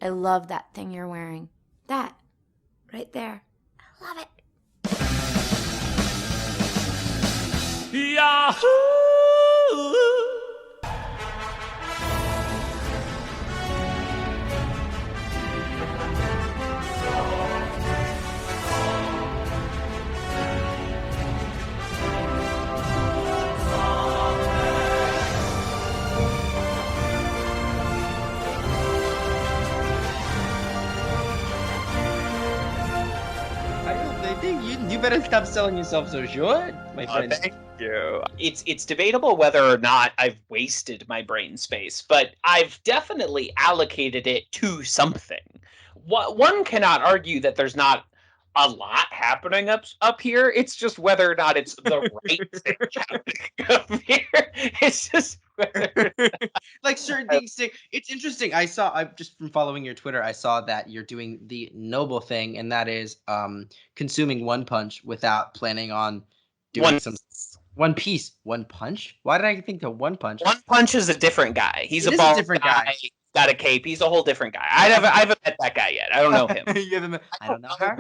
I love that thing you're wearing. That. Right there. I love it. Yahoo! You better stop selling yourself so short, my friend. Thank you. It's debatable whether or not I've wasted my brain space, but I've definitely allocated it to something. One cannot argue that there's not a lot happening up here. It's just whether or not it's the right thing happening up here. It's just whether Like certain things. It's interesting. I've just from following your Twitter, I saw that you're doing the noble thing, and that is consuming One Punch without planning on doing One Piece. One Punch? Why did I think of One Punch? One Punch is a different guy. He's It a is a bald different guy. guy. Got a cape. He's a whole different guy. I haven't met that guy yet. I don't know him. I don't know her.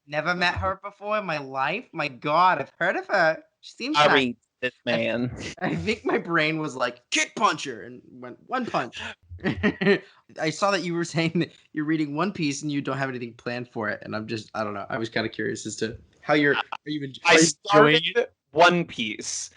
Never met her before in my life. My God, I've heard of her. She seems Sorry, nice. this man. I think my brain was like Kid Puncher and went One Punch. I saw that you were saying that you're reading One Piece and you don't have anything planned for it, and I don't know. I was kind of curious as to how I started One Piece,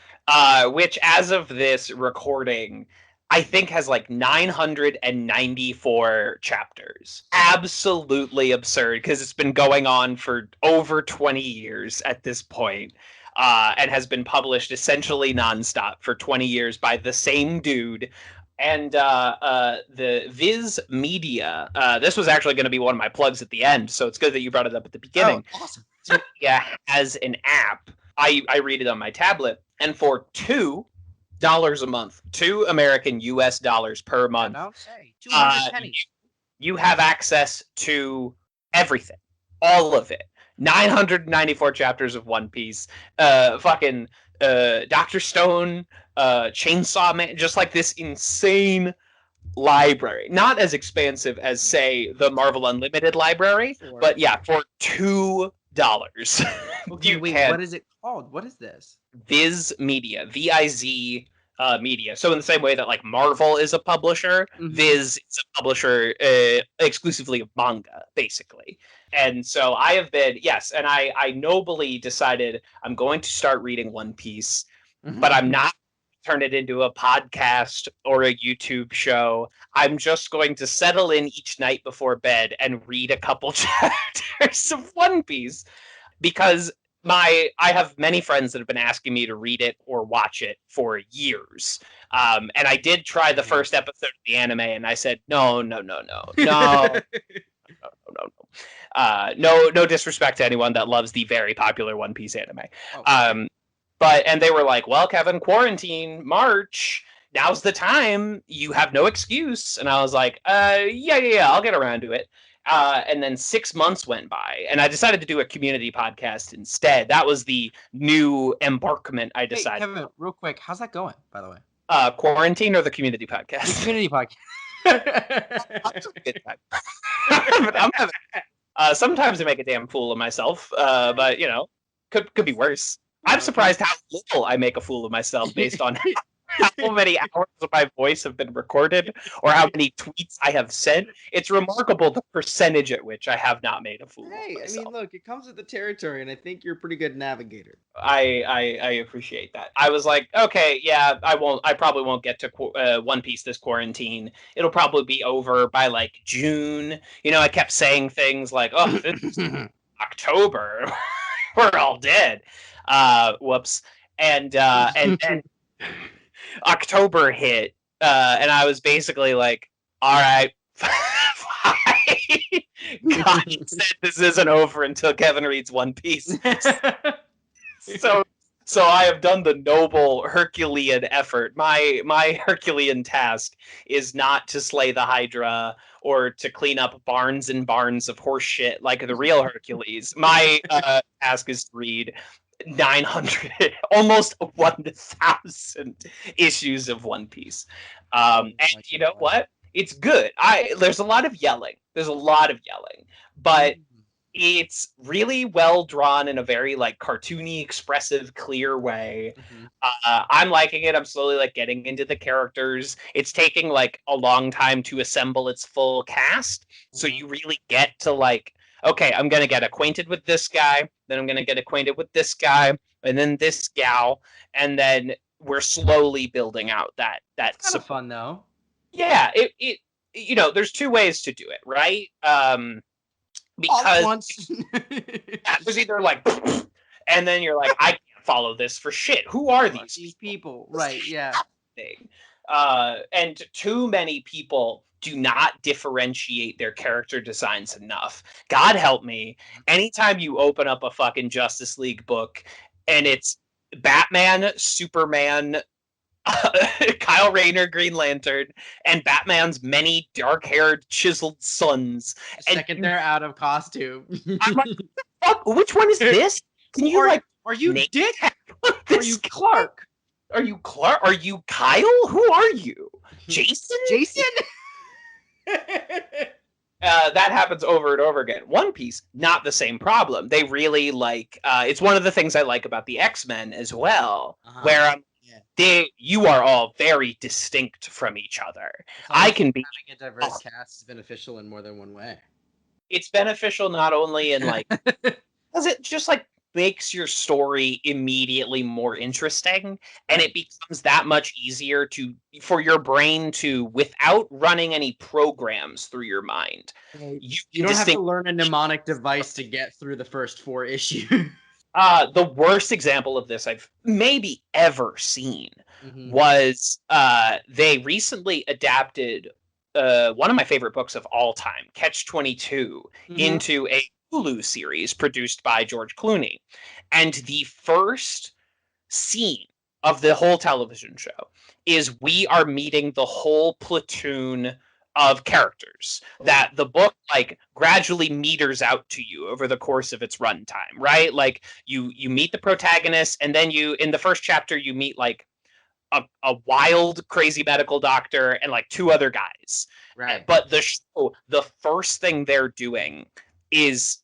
which as of this recording, I think has like 994 chapters. Absolutely absurd, because it's been going on for over 20 years at this point, and has been published essentially nonstop for 20 years by the same dude. And the Viz Media, this was actually going to be one of my plugs at the end, so it's good that you brought it up at the beginning. Oh, awesome. Yeah, as an app, I read it on my tablet, and for $2 a month, $2 American US dollars per month, Don't say 200 pennies. you have access to everything, all of it. 994 chapters of One Piece, fucking Dr. Stone, Chainsaw Man, just like this insane library. Not as expansive as, say, the Marvel Unlimited library, but yeah, for $2. Okay, wait, what is it called? What is this? Viz Media, VIZ Media. So in the same way that like Marvel is a publisher, Viz is a publisher exclusively of manga, basically. And so I have been, yes, and I nobly decided I'm going to start reading One Piece, but I'm not turn it into a podcast or a YouTube show. I'm just going to settle in each night before bed and read a couple chapters of One Piece, because I have many friends that have been asking me to read it or watch it for years. And I did try the first episode of the anime, and I said, no. No disrespect to anyone that loves the very popular One Piece anime. And they were like, well, Kevin, quarantine, March, now's the time. You have no excuse. And I was like, yeah, I'll get around to it. And then 6 months went by, and I decided to do a community podcast instead. That was the new embarkment I decided. Hey, Kevin, real quick, how's that going, by the way? Quarantine or the community podcast? The community podcast. Sometimes I make a damn fool of myself, but you know, could be worse. I'm surprised how little I make a fool of myself based on how many hours of my voice have been recorded or how many tweets I have sent. It's remarkable the percentage at which I have not made a fool of myself. I mean, look, it comes with the territory, and I think you're a pretty good navigator. I appreciate that. I was like, okay, yeah, I probably won't get to One Piece this quarantine. It'll probably be over by like June. You know, I kept saying things like, oh, it's October. We're all dead. Whoops. And October hit, and I was basically like, all right, fine. God said this isn't over until Kevin reads One Piece. So I have done the noble Herculean effort. My Herculean task is not to slay the Hydra or to clean up barns and barns of horse shit like the real Hercules. My task is to read 900, almost 1,000 issues of One Piece. And you know what? It's good. There's a lot of yelling. But it's really well drawn in a very like cartoony, expressive, clear way. I'm liking it. I'm slowly like getting into the characters. It's taking like a long time to assemble its full cast, so you really get to like, okay, I'm gonna get acquainted with this guy, then I'm gonna get acquainted with this guy, and then this gal, and then we're slowly building out that It's kind of fun though. Yeah, it you know, there's two ways to do it, right? All at Because once. there's either like, and then you're like, I can't follow this for shit. Who are these people? Right, yeah. thing? And too many people do not differentiate their character designs enough. God help me. Anytime you open up a fucking Justice League book and it's Batman, Superman, Kyle Rayner, Green Lantern, and Batman's many dark-haired, chiseled sons. The second they're out of costume. I'm like, fuck, which one is this? Can you are you Dick? Are you Clark? Are you Clark? Are you Kyle? Who are you? Jason? That happens over and over again. One Piece, not the same problem. They really like. It's one of the things I like about the X-Men as well, where you are all very distinct from each other. I can be having a diverse cast is beneficial in more than one way. It's beneficial not only in like, because it just like makes your story immediately more interesting, and it becomes that much easier for your brain to, without running any programs through your mind. You don't have to learn a mnemonic device to get through the first 4 issues. The worst example of this I've maybe ever seen was they recently adapted one of my favorite books of all time, Catch-22, into a Hulu series produced by George Clooney. And the first scene of the whole television show is we are meeting the whole platoon of characters that the book like gradually meters out to you over the course of its runtime, right? Like you meet the protagonist, and then in the first chapter you meet like a wild, crazy medical doctor and like 2 other guys. Right. But the first thing they're doing is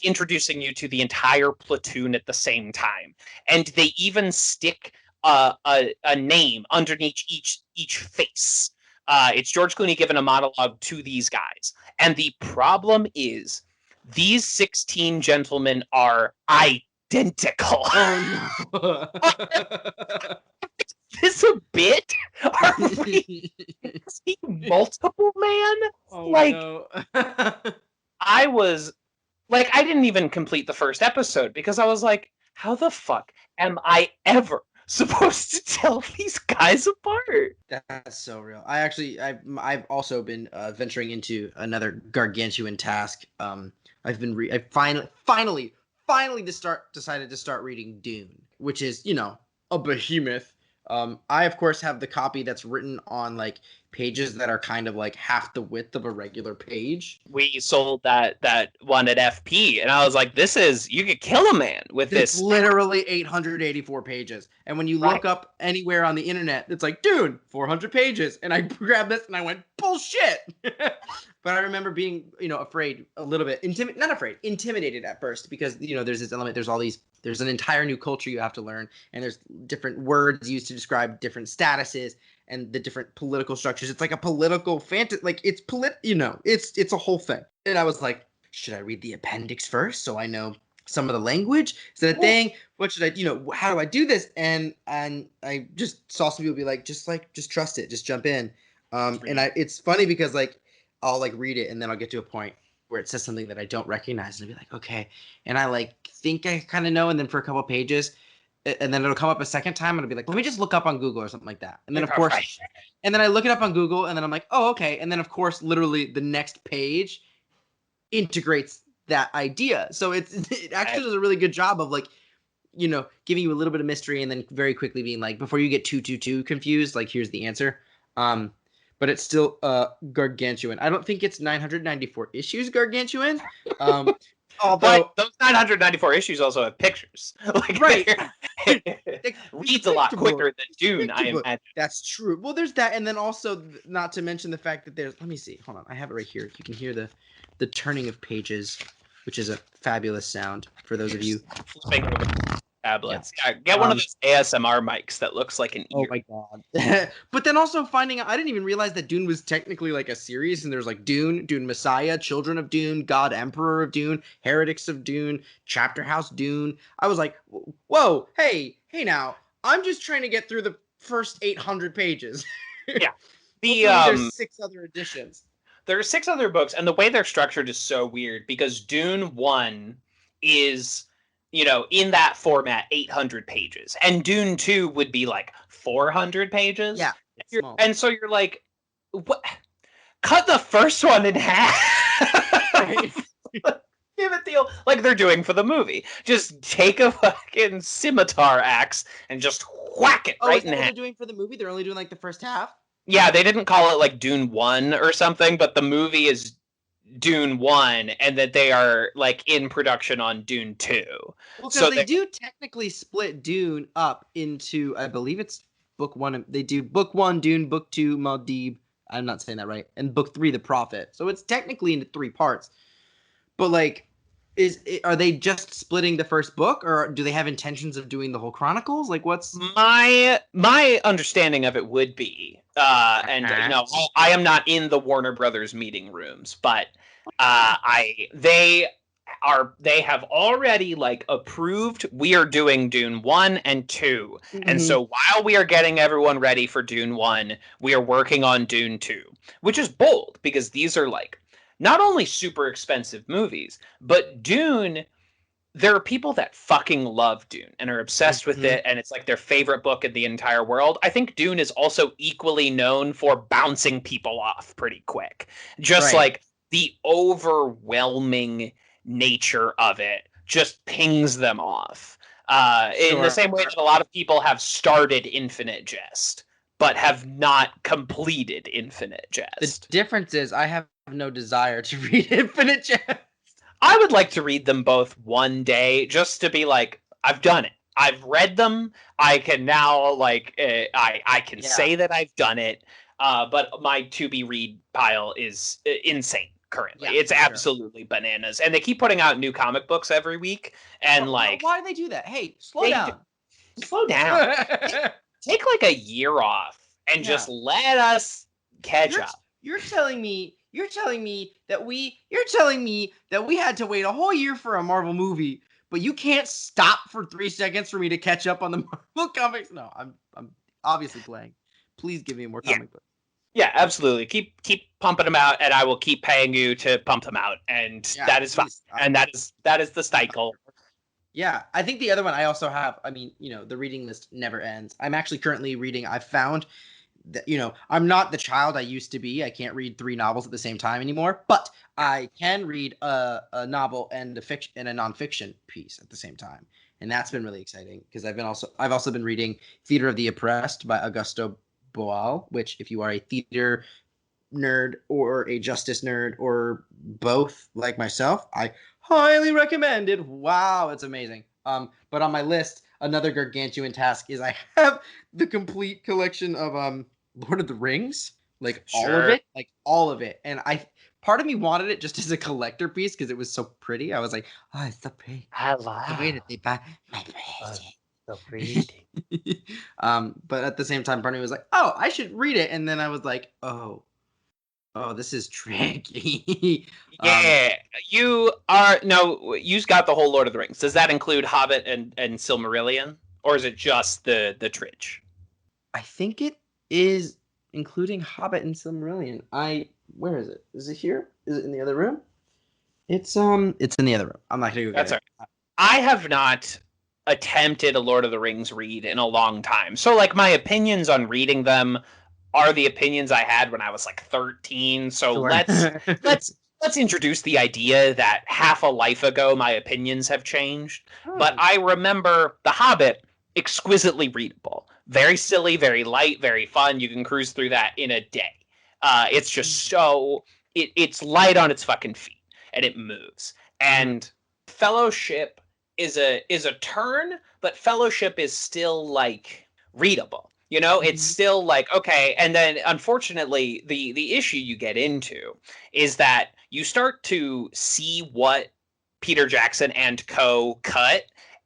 introducing you to the entire platoon at the same time, and they even stick a name underneath each face. It's George Clooney giving a monologue to these guys, and the problem is these 16 gentlemen are identical. Oh no! Is this a bit? Are we seeing multiple man? Oh like, no! I was like, I didn't even complete the first episode because I was like, how the fuck am I ever supposed to tell these guys apart? That's so real. I've also been venturing into another gargantuan task. I finally decided to start reading Dune, which is, a behemoth. I of course have the copy that's written on like pages that are kind of like half the width of a regular page. We sold that one at FP, and I was like, you could kill a man with this. It's literally 884 pages. And when you look up anywhere on the internet, it's like, dude, 400 pages. And I grabbed this and I went, bullshit. But I remember being, afraid a little bit, intimidated at first, because, there's this element, there's an entire new culture you have to learn, and there's different words used to describe different statuses and the different political structures. It's like a political fantasy, like it's it's a whole thing. And I was like, should I read the appendix first so I know some of the language? Is that a thing? What should I, how do I do this? And I just saw some people be like, just trust it, just jump in. It's funny because like, I'll like read it and then I'll get to a point where it says something that I don't recognize, and I'll be like, okay. And I like think I kind of know, and then for a couple pages, and then it'll come up a second time, and I'll be like, let me just look up on Google or something like that. And then of course, and then I look it up on Google, and then I'm like, oh, okay. And then of course, literally the next page integrates that idea. So it actually does a really good job of like, giving you a little bit of mystery, and then very quickly being like, before you get too confused, like here's the answer. But it's still gargantuan. I don't think it's 994 issues gargantuan. Although, but those 994 issues also have pictures. Like, right. it reads a lot quicker than Dune, I imagine. That's true. Well, there's that, and then also, not to mention the fact that there's. Let me see. Hold on, I have it right here. You can hear the turning of pages, which is a fabulous sound for those of you flipping over tablets. Yeah, get one of those ASMR mics that looks like an ear. Oh my god! But then also finding out, I didn't even realize that Dune was technically like a series, and there's like Dune, Dune Messiah, Children of Dune, God Emperor of Dune, Heretics of Dune, Chapter House Dune. I was like, whoa, hey now, I'm just trying to get through the first 800 pages. Yeah, there's 6 other editions. There are 6 other books, and the way they're structured is so weird because Dune 1 is, in that format, 800 pages. And Dune 2 would be like 400 pages. Yeah. And so you're like, what? Cut the first one in half. Right. Give it the like they're doing for the movie. Just take a fucking scimitar axe and just whack it right in half. They're doing for the movie? They're only doing like the first half? Yeah, they didn't call it like Dune 1 or something, but the movie is Dune 1, and that they are like in production on Dune 2. Well, because they do technically split Dune up into, I believe it's book 1. They do book 1, Dune, book 2, Muad'Dib. I'm not saying that right. And book 3, The Prophet. So it's technically into 3 parts. But like, are they just splitting the first book, or do they have intentions of doing the whole Chronicles? Like, what's my understanding of it would be, and I am not in the Warner Brothers meeting rooms, but they have already like approved we are doing Dune 1 and 2. Mm-hmm. And so while we are getting everyone ready for Dune 1, we are working on Dune 2, which is bold because these are like not only super expensive movies, but Dune, there are people that fucking love Dune and are obsessed with it, and it's like their favorite book in the entire world. I think Dune is also equally known for bouncing people off pretty quick. Just like the overwhelming nature of it just pings them off. In the same way that a lot of people have started Infinite Jest, but have not completed Infinite Jest. The difference is I have no desire to read Infinite Jest. I would like to read them both one day just to be like, I've done it. I've read them. I can now like I can say that I've done it. But my to be read pile is insane currently. Yeah, it's absolutely bananas. And they keep putting out new comic books every week. And why do they do that? Hey, slow down. Slow down. Take like a year off and just let us catch up. You're telling me that we had to wait a whole year for a Marvel movie, but you can't stop for 3 seconds for me to catch up on the Marvel comics? No, I'm obviously playing. Please give me more comic books. Yeah, absolutely. Keep pumping them out, and I will keep paying you to pump them out, and that is fine. And that is the cycle. Yeah, I think the other one I also have. I mean, the reading list never ends. I'm actually currently reading. I found that I'm not the child I used to be. I can't read 3 novels at the same time anymore, but I can read a novel and a fiction and a nonfiction piece at the same time, and that's been really exciting because I've also been reading Theater of the Oppressed by Augusto Boal, which if you are a theater nerd or a justice nerd or both like myself, I highly recommend it. Wow, it's amazing. But on my list, another gargantuan task is I have the complete collection of Lord of the Rings, all of it. And part of me wanted it just as a collector piece because it was so pretty. I was like, oh, it's so pretty. I love the way that they buy my pretty. So pretty. But at the same time, part of me was like, oh, I should read it. And then I was like, oh, this is tricky. You've got the whole Lord of the Rings. Does that include Hobbit and Silmarillion? Or is it just the Tridge? I think it is including Hobbit and Silmarillion. Where is it? Is it here? Is it in the other room? It's in the other room. I'm not gonna go get it. Right. I have not attempted a Lord of the Rings read in a long time. So like my opinions on reading them are the opinions I had when I was like 13. So let's introduce the idea that half a life ago my opinions have changed. But I remember The Hobbit, exquisitely readable. Very silly, very light, very fun. You can cruise through that in a day. It's just so it's light on its fucking feet and it moves. And Fellowship is a turn, but Fellowship is still like readable. You know, it's still like, okay. And then unfortunately, the issue you get into is that you start to see what Peter Jackson and co. cut,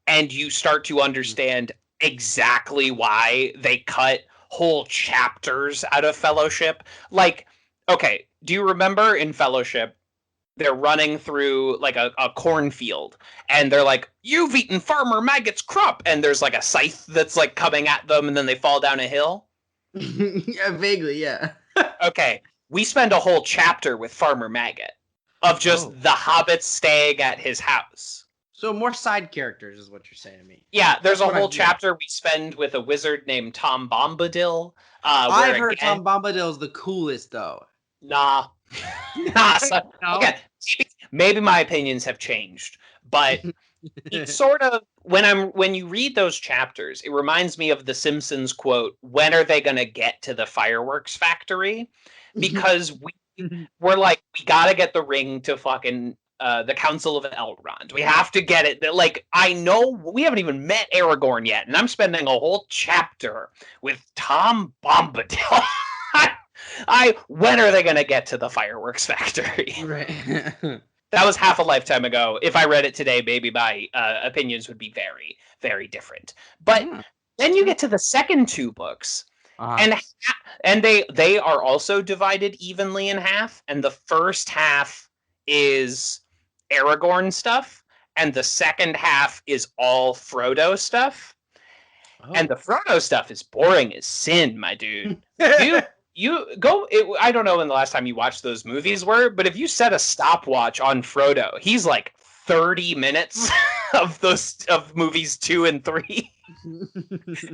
and you start to understand exactly why they cut whole chapters out of Fellowship. Like, okay, do you remember in Fellowship, they're running through like a cornfield, and they're like, "You've eaten Farmer Maggot's crop," and there's like a scythe that's like coming at them, and then they fall down a hill? Yeah, vaguely, yeah. Okay, we spend a whole chapter with Farmer Maggot of just the hobbits staying at his house. So more side characters is what you're saying to me. Yeah, there's a whole chapter we spend with a wizard named Tom Bombadil. I've heard Tom Bombadil's the coolest, though. Nah. So, okay, maybe my opinions have changed, but it's sort of when you read those chapters, it reminds me of the Simpsons quote, "When are they going to get to the fireworks factory?" Because we're like, we got to get the ring to fucking the Council of Elrond. We have to get it. Like, I know we haven't even met Aragorn yet, and I'm spending a whole chapter with Tom Bombadil. When are they going to get to the fireworks factory? Right. That was half a lifetime ago. If I read it today, maybe my opinions would be very, very different. But then you get to the second two books, and they are also divided evenly in half. And the first half is Aragorn stuff, and the second half is all Frodo stuff. And the Frodo stuff is boring as sin, my dude. You go. I don't know when the last time you watched those movies were, but if you set a stopwatch on Frodo, he's like 30 minutes of movies 2 and 3,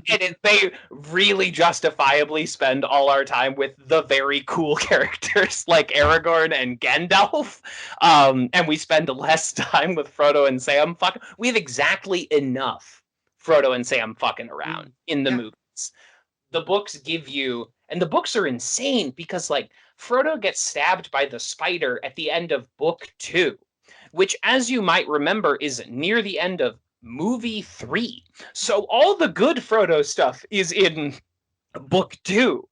and they really justifiably spend all our time with the very cool characters like Aragorn and Gandalf, and we spend less time with Frodo and Sam. We have exactly enough Frodo and Sam fucking around in the movies. The books give you. And the books are insane because, like, Frodo gets stabbed by the spider at the end of book 2, which, as you might remember, is near the end of movie 3. So all the good Frodo stuff is in book 2.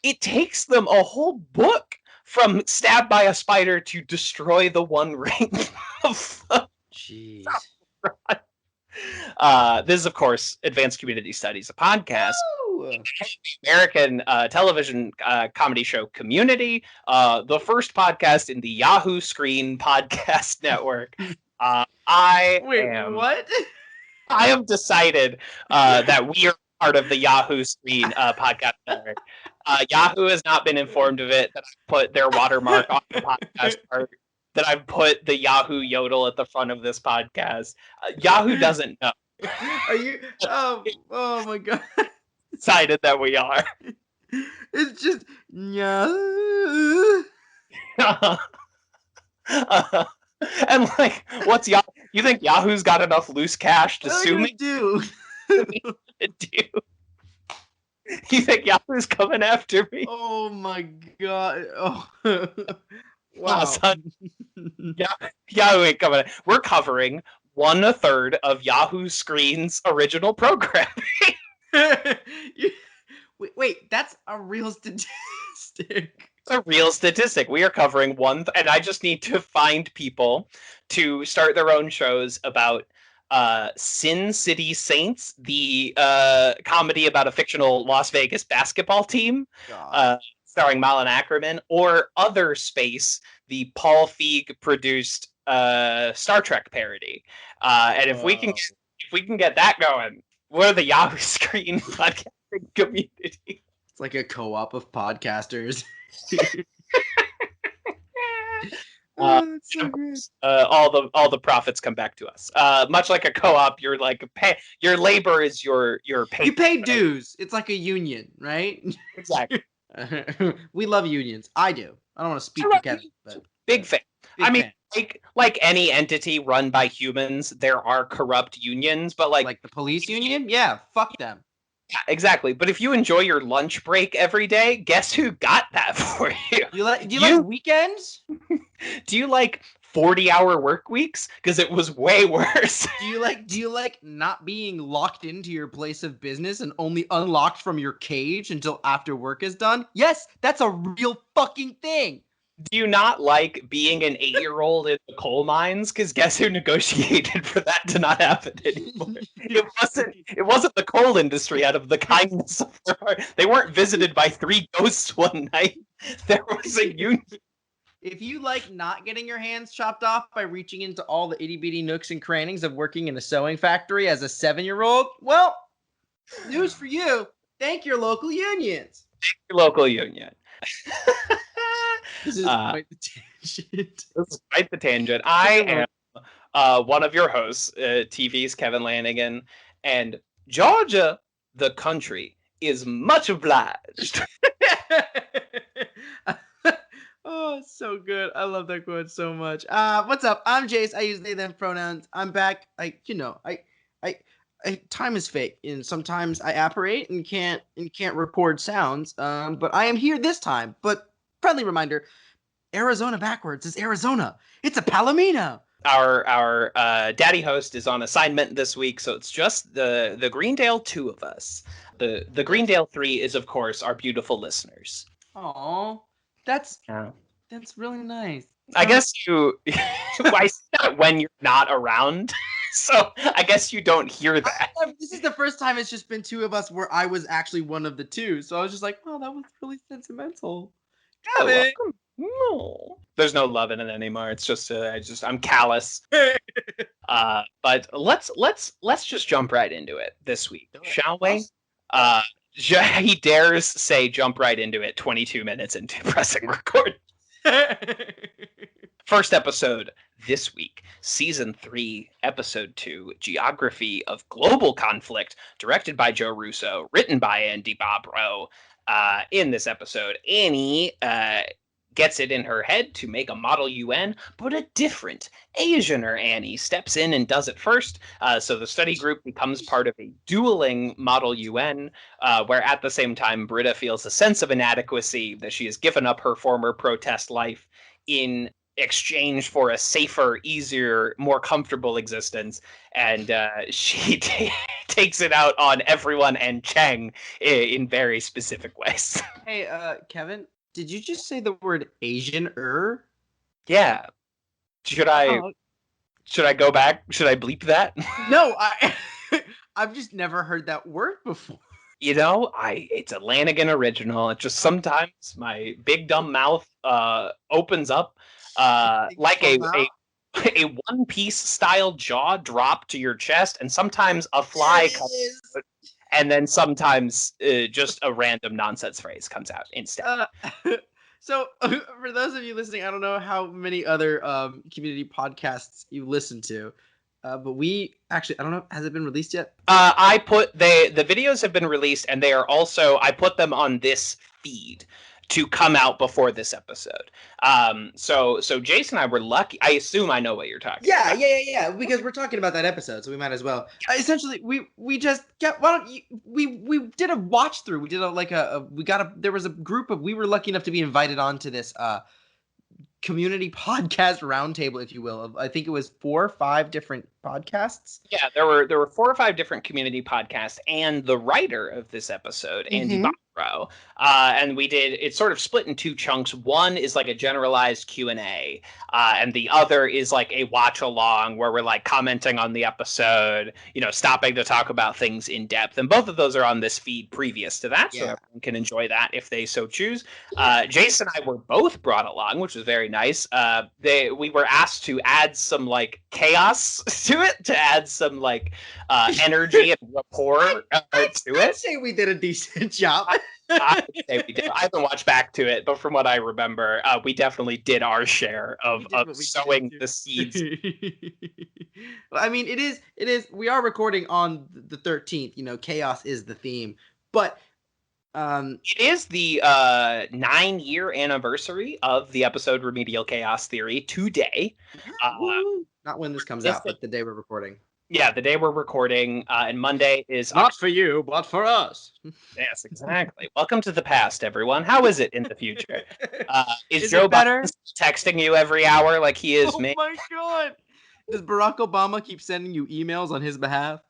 It takes them a whole book from stabbed by a spider to destroy the One Ring. Jeez. This is, of course, Advanced Community Studies, a podcast. The American television comedy show Community, the first podcast in the Yahoo Screen podcast network. I have decided that we are part of the Yahoo Screen podcast network. Yahoo has not been informed of it, that I've put their watermark on the podcast art, that I've put the Yahoo Yodel at the front of this podcast. Yahoo doesn't know. Are you? Oh my god. Decided that we are. It's just and like, what's Yahoo? You think Yahoo's got enough loose cash to sue me? Do. You think Yahoo's coming after me? Oh my god. Oh. Wow, son. Yahoo ain't coming. We're covering 1/3 of Yahoo Screen's original programming. Wait, that's a real statistic. It's a real statistic. We are covering and I just need to find people to start their own shows about Sin City Saints, the comedy about a fictional Las Vegas basketball team, starring Malin Ackerman, or Other Space, the Paul Feig produced Star Trek parody. And if we can get that going, we're the Yahoo Screen podcasting community. It's like a co-op of podcasters. That's so good. All the profits come back to us. Much like a co-op, you're like your labor is your pay. You pay dues. It's like a union, right? Exactly. We love unions. I do. I don't want to speak for Kevin, but big fan. Like any entity run by humans, there are corrupt unions, but like the police union, yeah, fuck them. Yeah, exactly. But if you enjoy your lunch break every day, guess who got that for you? Do you like weekends? Do you like 40-hour work weeks? Because it was way worse. Do you like not being locked into your place of business and only unlocked from your cage until after work is done? Yes, that's a real fucking thing. Do you not like being an 8-year-old in the coal mines? Because guess who negotiated for that to not happen anymore? It wasn't the coal industry out of the kindness of their heart. They weren't visited by 3 ghosts one night. There was a union. If you like not getting your hands chopped off by reaching into all the itty bitty nooks and crannies of working in a sewing factory as a 7-year-old, well, news for you. Thank your local unions. Thank your local union. This is quite the tangent. This is quite the tangent. I am one of your hosts, TV's Kevin Lanigan, and Georgia, the country, is much obliged. Oh, it's so good. I love that quote so much. What's up? I'm Jace. I use they them pronouns. I'm back. Time is fake, and sometimes I apparate and can't record sounds. But I am here this time. But friendly reminder, Arizona backwards is Arizona. It's a palomino. Our daddy host is on assignment this week, so it's just the Greendale 2 of us. The Greendale 3 is, of course, our beautiful listeners. Aw, that's really nice. I guess I say that when you're not around, so I guess you don't hear that. This is the first time it's just been 2 of us where I was actually one of the 2, so I was just like, oh, that was really sentimental. No, there's no love in it anymore. It's just I'm callous. But let's just jump right into it this week, shall we? He dares say jump right into it 22 minutes into pressing record. First episode this week, Season 3, Episode 2, Geography of Global Conflict, directed by Joe Russo, written by Andy Bobrow. In this episode, Annie gets it in her head to make a model UN, but a different Asianer Annie steps in and does it first. So the study group becomes part of a dueling model UN, where at the same time, Britta feels a sense of inadequacy that she has given up her former protest life in exchange for a safer, easier, more comfortable existence. And she takes it out on everyone and Cheng in very specific ways. Hey, Kevin, did you just say the word Asian-er? Yeah. Should I go back? Should I bleep that? No, I've just never heard that word before. You know, it's a Lanigan original. It just sometimes my big dumb mouth opens up like a One Piece style jaw drop to your chest, and sometimes a fly comes out, and then sometimes just a random nonsense phrase comes out instead. So for those of you listening, I don't know how many other community podcasts you listen to, but we actually, I don't know, has it been released yet? The videos have been released, and they are also, I put them on this feed to come out before this episode. So Jace and I were lucky. I assume I know what you're talking about. Yeah. Because we're talking about that episode, so we might as well. Essentially, we just get. Why don't you? We did a watch through. We did there was a group of. We were lucky enough to be invited onto this community podcast roundtable, if you will. I think it was 4 or 5 different podcasts. Yeah, there were 4 or 5 different community podcasts, and the writer of this episode, Andy Bobrow, and it's sort of split in 2 chunks. One is like a generalized Q&A, and the other is like a watch along where we're like commenting on the episode, stopping to talk about things in depth. And both of those are on this feed previous to that, so everyone can enjoy that if they so choose. Jace and I were both brought along, which was very nice. We were asked to add some like chaos to it, to add some like energy and rapport to it. I'd say we did a decent job. I would say we did. I haven't watched back to it, but from what I remember, we definitely did our share of sowing the seeds. Well, I mean, it is. We are recording on the 13th. Chaos is the theme, but it is the 9-year anniversary of the episode Remedial Chaos Theory today. Not when this comes out, but the day we're recording. Yeah, the day we're recording, and Monday is Not for you, but for us. Yes, exactly. Welcome to the past, everyone. How is it in the future? Is Is Joe it better? Biden texting you every hour like he is me? Oh my god! Does Barack Obama keep sending you emails on his behalf?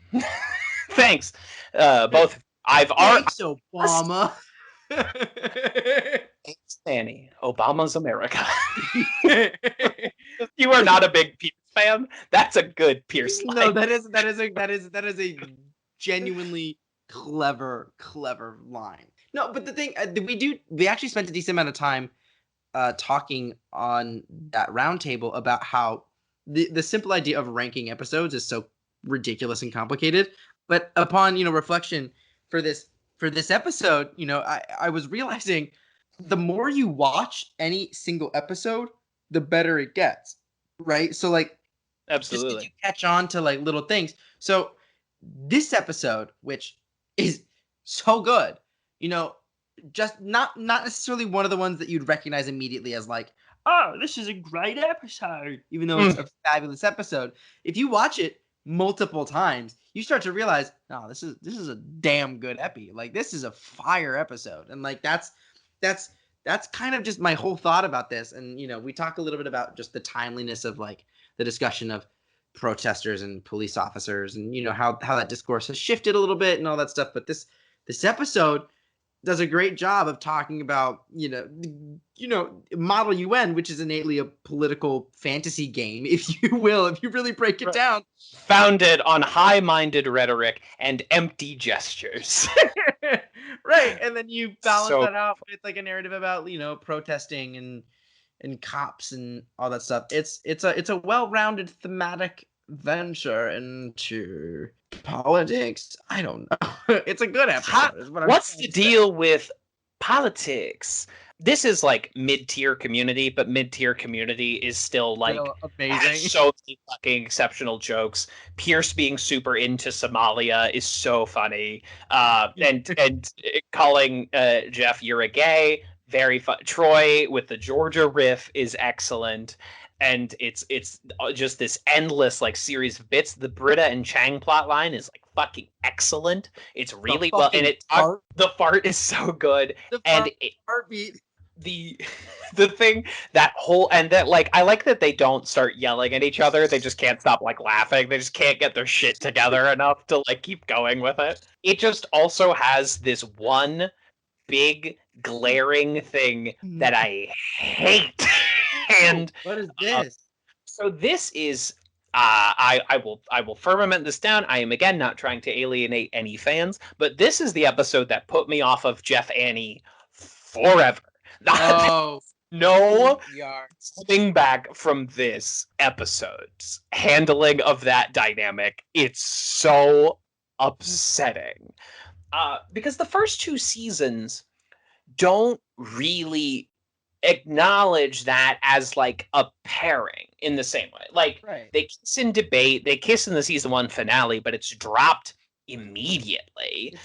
Thanks. Both. Thanks, Obama. Thanks, Annie. Obama's America. You are not a big Pierce fan. That's a good Pierce line. No, that is a genuinely clever line. No, but the thing we actually spent a decent amount of time talking on that roundtable about how the simple idea of ranking episodes is so ridiculous and complicated. But upon reflection for this episode, I was realizing the more you watch any single episode, the better it gets, right? So like, absolutely, just you catch on to like little things. So this episode, which is so good, just not necessarily one of the ones that you'd recognize immediately as like, oh, this is a great episode, even though it's a fabulous episode. If you watch it multiple times, you start to realize, oh, this is a damn good epi. Like, this is a fire episode. And like that's kind of just my whole thought about this. And we talk a little bit about just the timeliness of like the discussion of protesters and police officers, and how that discourse has shifted a little bit and all that stuff. But this episode does a great job of talking about Model UN, which is innately a political fantasy game, if you will, if you really break it down. Founded on high-minded rhetoric and empty gestures. Right, and then you balance that out with like a narrative about protesting and cops and all that stuff. It's a well-rounded thematic venture into politics. I don't know. It's a good episode. What's the deal with politics? This is like mid-tier Community, but mid-tier Community is still like amazing. So many fucking exceptional jokes. Pierce being super into Somalia is so funny. And calling Jeff, you're a gay, very fun. Troy with the Georgia riff is excellent. And it's just this endless like series of bits. The Britta and Chang plot line is like fucking excellent. It's really well, and the fart is so good. Heartbeat. The thing that whole, and that like I like that they don't start yelling at each other. They just can't stop like laughing. They just can't get their shit together enough to like keep going with it. It just also has this one big glaring thing that I hate. And what is this? So this is I will firmament this down. I am again not trying to alienate any fans, but this is the episode that put me off of Jeff Annie forever. Oh, no coming back from this episode's handling of that dynamic. It's so upsetting. Because the first two seasons don't really acknowledge that as like a pairing in the same way. Like they kiss in debate, they kiss in the season 1 finale, but it's dropped immediately.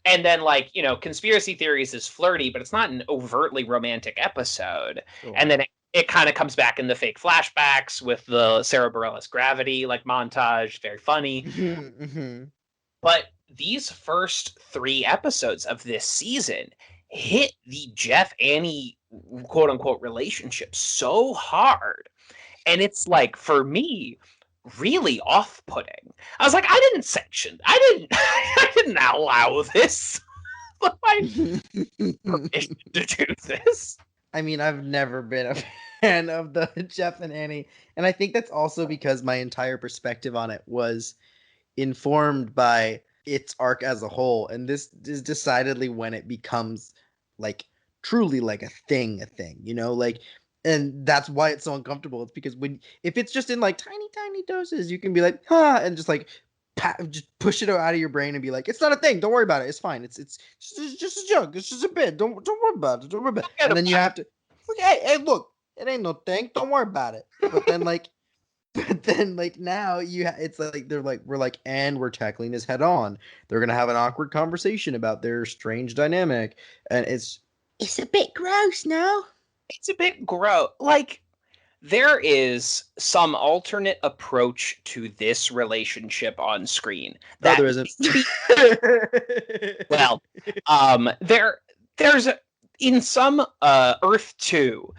And then like, Conspiracy Theories is flirty, but it's not an overtly romantic episode. Sure. And then it kind of comes back in the fake flashbacks with the Sarah Bareilles Gravity like montage, very funny. Mm-hmm. But these first 3 episodes of this season hit the Jeff Annie quote unquote relationship so hard. And it's like, for me, really off-putting. I was like, I didn't allow this. I permission to do this. I mean, I've never been a fan of the Jeff and Annie. And I think that's also because my entire perspective on it was informed by its arc as a whole. And this is decidedly when it becomes like truly like a thing, like, and that's why it's so uncomfortable. It's because if it's just in like tiny doses, you can be like, and just like just push it out of your brain and be like, it's not a thing. Don't worry about it. It's fine. It's just a joke. It's just a bit. Don't worry about it. Don't worry about it. And then you have to, hey, look, it ain't no thing. Don't worry about it. But then like now it's like we're like, and we're tackling this head on. They're gonna have an awkward conversation about their strange dynamic, and it's a bit gross now. It's a bit gross. Like there is some alternate approach to this relationship on screen. That there isn't. Well, there's in some Earth 2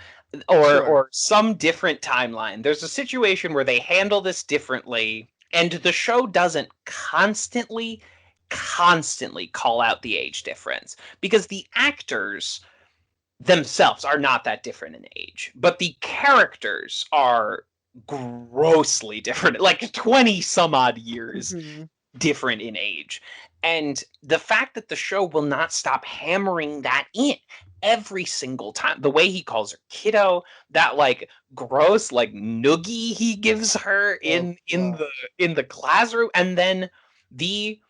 or some different timeline, there's a situation where they handle this differently, and the show doesn't constantly call out the age difference, because the actors themselves are not that different in age, but the characters are grossly different, like 20 some odd years different in age. And the fact that the show will not stop hammering that in every single time, the way he calls her kiddo, that like gross like noogie he gives her in the classroom, and then the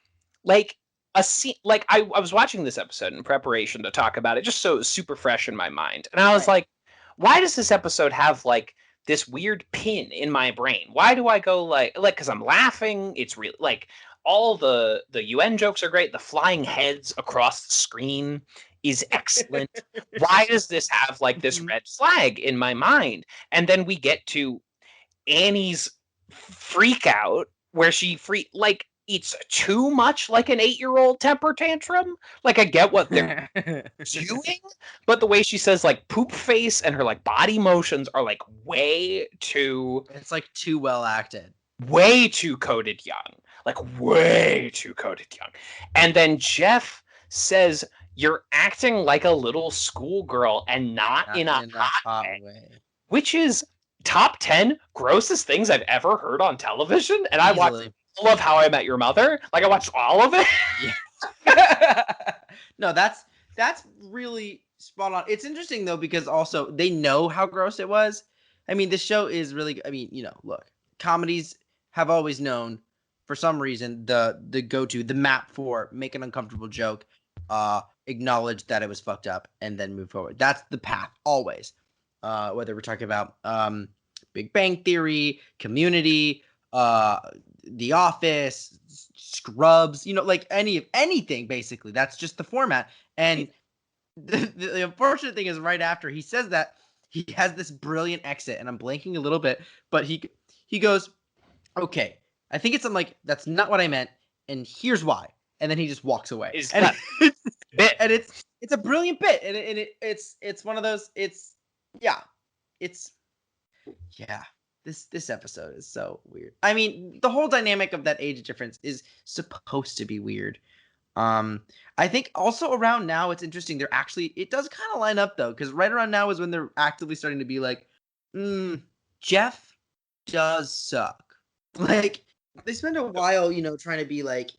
like a scene, like I was watching this episode in preparation to talk about it, just so it was super fresh in my mind, and I was like, why does this episode have like this weird pin in my brain? Why do I go like because I'm laughing? It's really like all the UN jokes are great. The flying heads across the screen is excellent. Why does this have like this red flag in my mind? And then we get to Annie's freak out where she like it's too much like an 8-year-old temper tantrum. Like, I get what they're doing, but the way she says like poop face and her like body motions are like way too. It's like too well acted. Way too coded young. Like way too coded young. And then Jeff says, "You're acting like a little schoolgirl and not in a hot way." Which is top 10 grossest things I've ever heard on television. And I watched all of How I Met Your Mother. Like, I watched all of it. Yeah. No, that's really spot on. It's interesting though, because also they know how gross it was. I mean, this show is really, I mean, you know, look, comedies have always known for some reason the go-to, the map for make an uncomfortable joke, acknowledge that it was fucked up, and then move forward. That's the path always. Whether we're talking about Big Bang Theory, Community, The Office, Scrubs, you know, like anything basically. That's just the format. And the unfortunate thing is, right after he says that, he has this brilliant exit, and I'm blanking a little bit, but he goes, "Okay, I think it's something like, that's not what I meant, and here's why." And then he just walks away. It's a brilliant bit, and it's one of those. This episode is so weird. I mean, the whole dynamic of that age difference is supposed to be weird. I think also around now it's interesting. It does kind of line up though, because right around now is when they're actively starting to be like, Jeff does suck. Like, they spend a while, you know, trying to be like,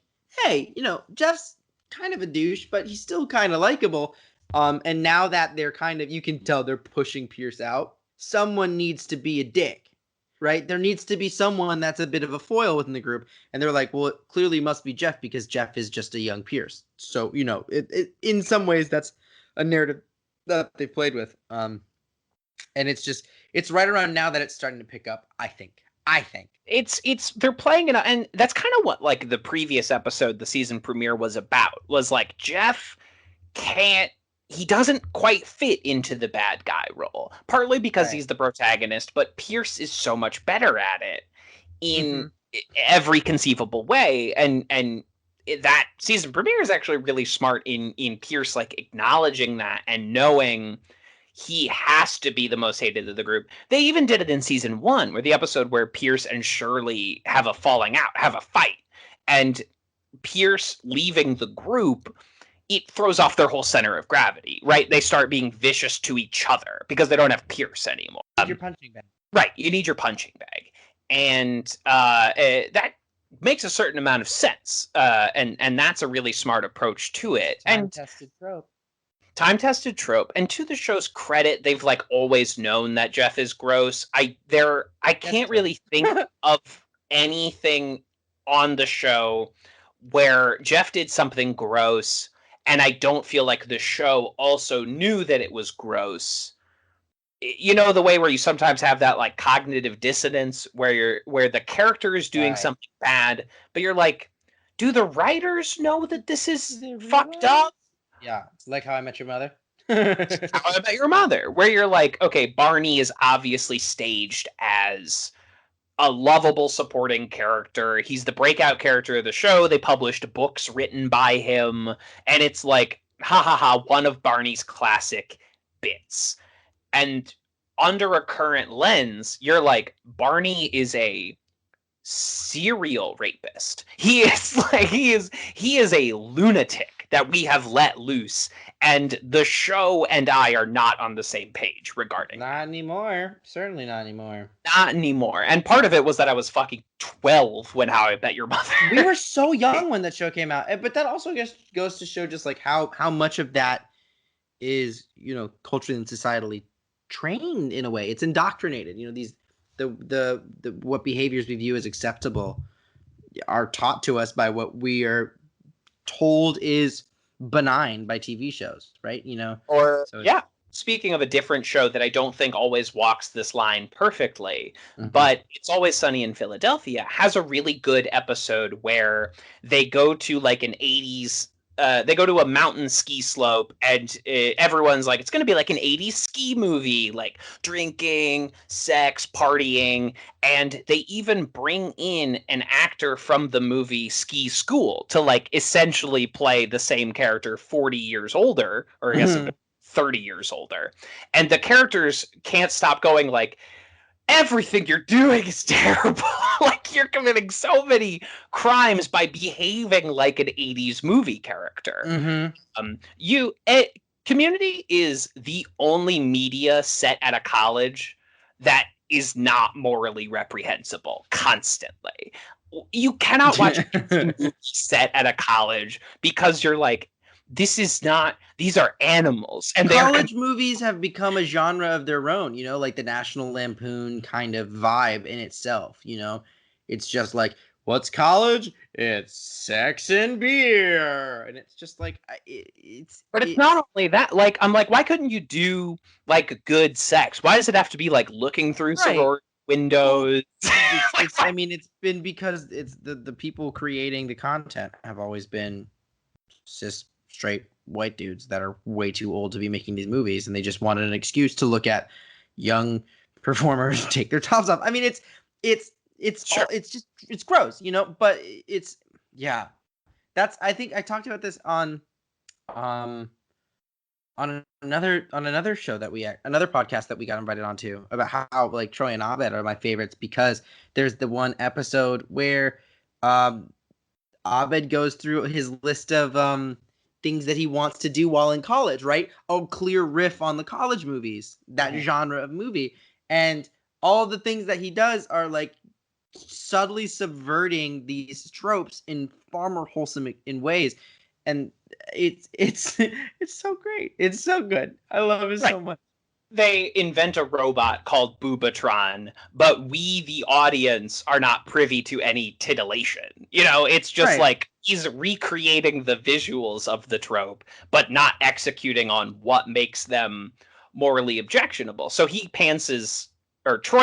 hey, you know, Jeff's kind of a douche, but he's still kind of likable. And now that they're kind of, you can tell they're pushing Pierce out. Someone needs to be a dick, right? There needs to be someone that's a bit of a foil within the group. And they're like, well, it clearly must be Jeff, because Jeff is just a young Pierce. So, you know, it in some ways that's a narrative that they played with. And it's right around now that it's starting to pick up, I think. It's they're playing it, and that's kind of what like the previous episode, the season premiere, was about. Was like Jeff he doesn't quite fit into the bad guy role, partly because he's the protagonist, but Pierce is so much better at it in every conceivable way, and that season premiere is actually really smart in Pierce like acknowledging that and knowing he has to be the most hated of the group. They even did it in season 1, where the episode where Pierce and Shirley have a falling out, have a fight, and Pierce leaving the group, it throws off their whole center of gravity, right? They start being vicious to each other because they don't have Pierce anymore. You need your punching bag. Right, you need your punching bag. And that makes a certain amount of sense. And that's a really smart approach to it. Time-tested trope. Time-tested trope. And to the show's credit, they've like always known that Jeff is gross. I can't really think of anything on the show where Jeff did something gross, and I don't feel like the show also knew that it was gross. You know, the way where you sometimes have that like cognitive dissonance where the character is doing something bad, but you're like, do the writers know that this is fucked up? Yeah, like How I Met Your Mother. How I Met Your Mother, where you're like, okay, Barney is obviously staged as a lovable supporting character. He's the breakout character of the show. They published books written by him, and it's like, ha ha ha, one of Barney's classic bits. And under a current lens, you're like, Barney is a serial rapist. He is like he is a lunatic that we have let loose, and the show and I are not on the same page regarding Not anymore. Certainly not anymore. not anymore. And part of it was that I was fucking 12 when How I Met Your Mother. We were so young when that show came out, but that also just goes to show just like how much of that is, you know, culturally and societally trained in a way. It's indoctrinated. You know, these the what behaviors we view as acceptable are taught to us by what we are told is benign by TV shows, right? You know, Or yeah. Speaking of a different show that I don't think always walks this line perfectly, but It's Always Sunny in Philadelphia has a really good episode where they go to like an 80s they go to a mountain ski slope, and everyone's like, it's going to be like an 80s ski movie, like drinking, sex, partying. And they even bring in an actor from the movie Ski School to like essentially play the same character 40 years older, or I guess 30 years older. And the characters can't stop going like, everything you're doing is terrible. Like, you're committing so many crimes by behaving like an 80s movie character. Community is the only media set at a college that is not morally reprehensible constantly. You cannot watch a movie set at a college because you're like, these are animals. And college movies have become a genre of their own, you know, like the National Lampoon kind of vibe in itself, you know. It's just like, what's college? It's sex and beer. And it's just like, it's not only that. Like, I'm like, why couldn't you do like good sex? Why does it have to be like looking through sorority windows? I mean, it's been because it's the people creating the content have always been cis straight white dudes that are way too old to be making these movies, and they just wanted an excuse to look at young performers take their tops off. I mean, it's sure. It's gross, you know, but it's that's, I think I talked about this on another show that another podcast that we got invited onto about how like Troy and Abed are my favorites, because there's the one episode where Abed goes through his list of things that he wants to do while in college, right? A clear riff on the college movies, that genre of movie. And all the things that he does are like subtly subverting these tropes in far more wholesome in ways. And it's so great. It's so good. I love it so much. They invent a robot called Boobatron, but we, the audience, are not privy to any titillation. You know, it's just like he's recreating the visuals of the trope, but not executing on what makes them morally objectionable. So Troy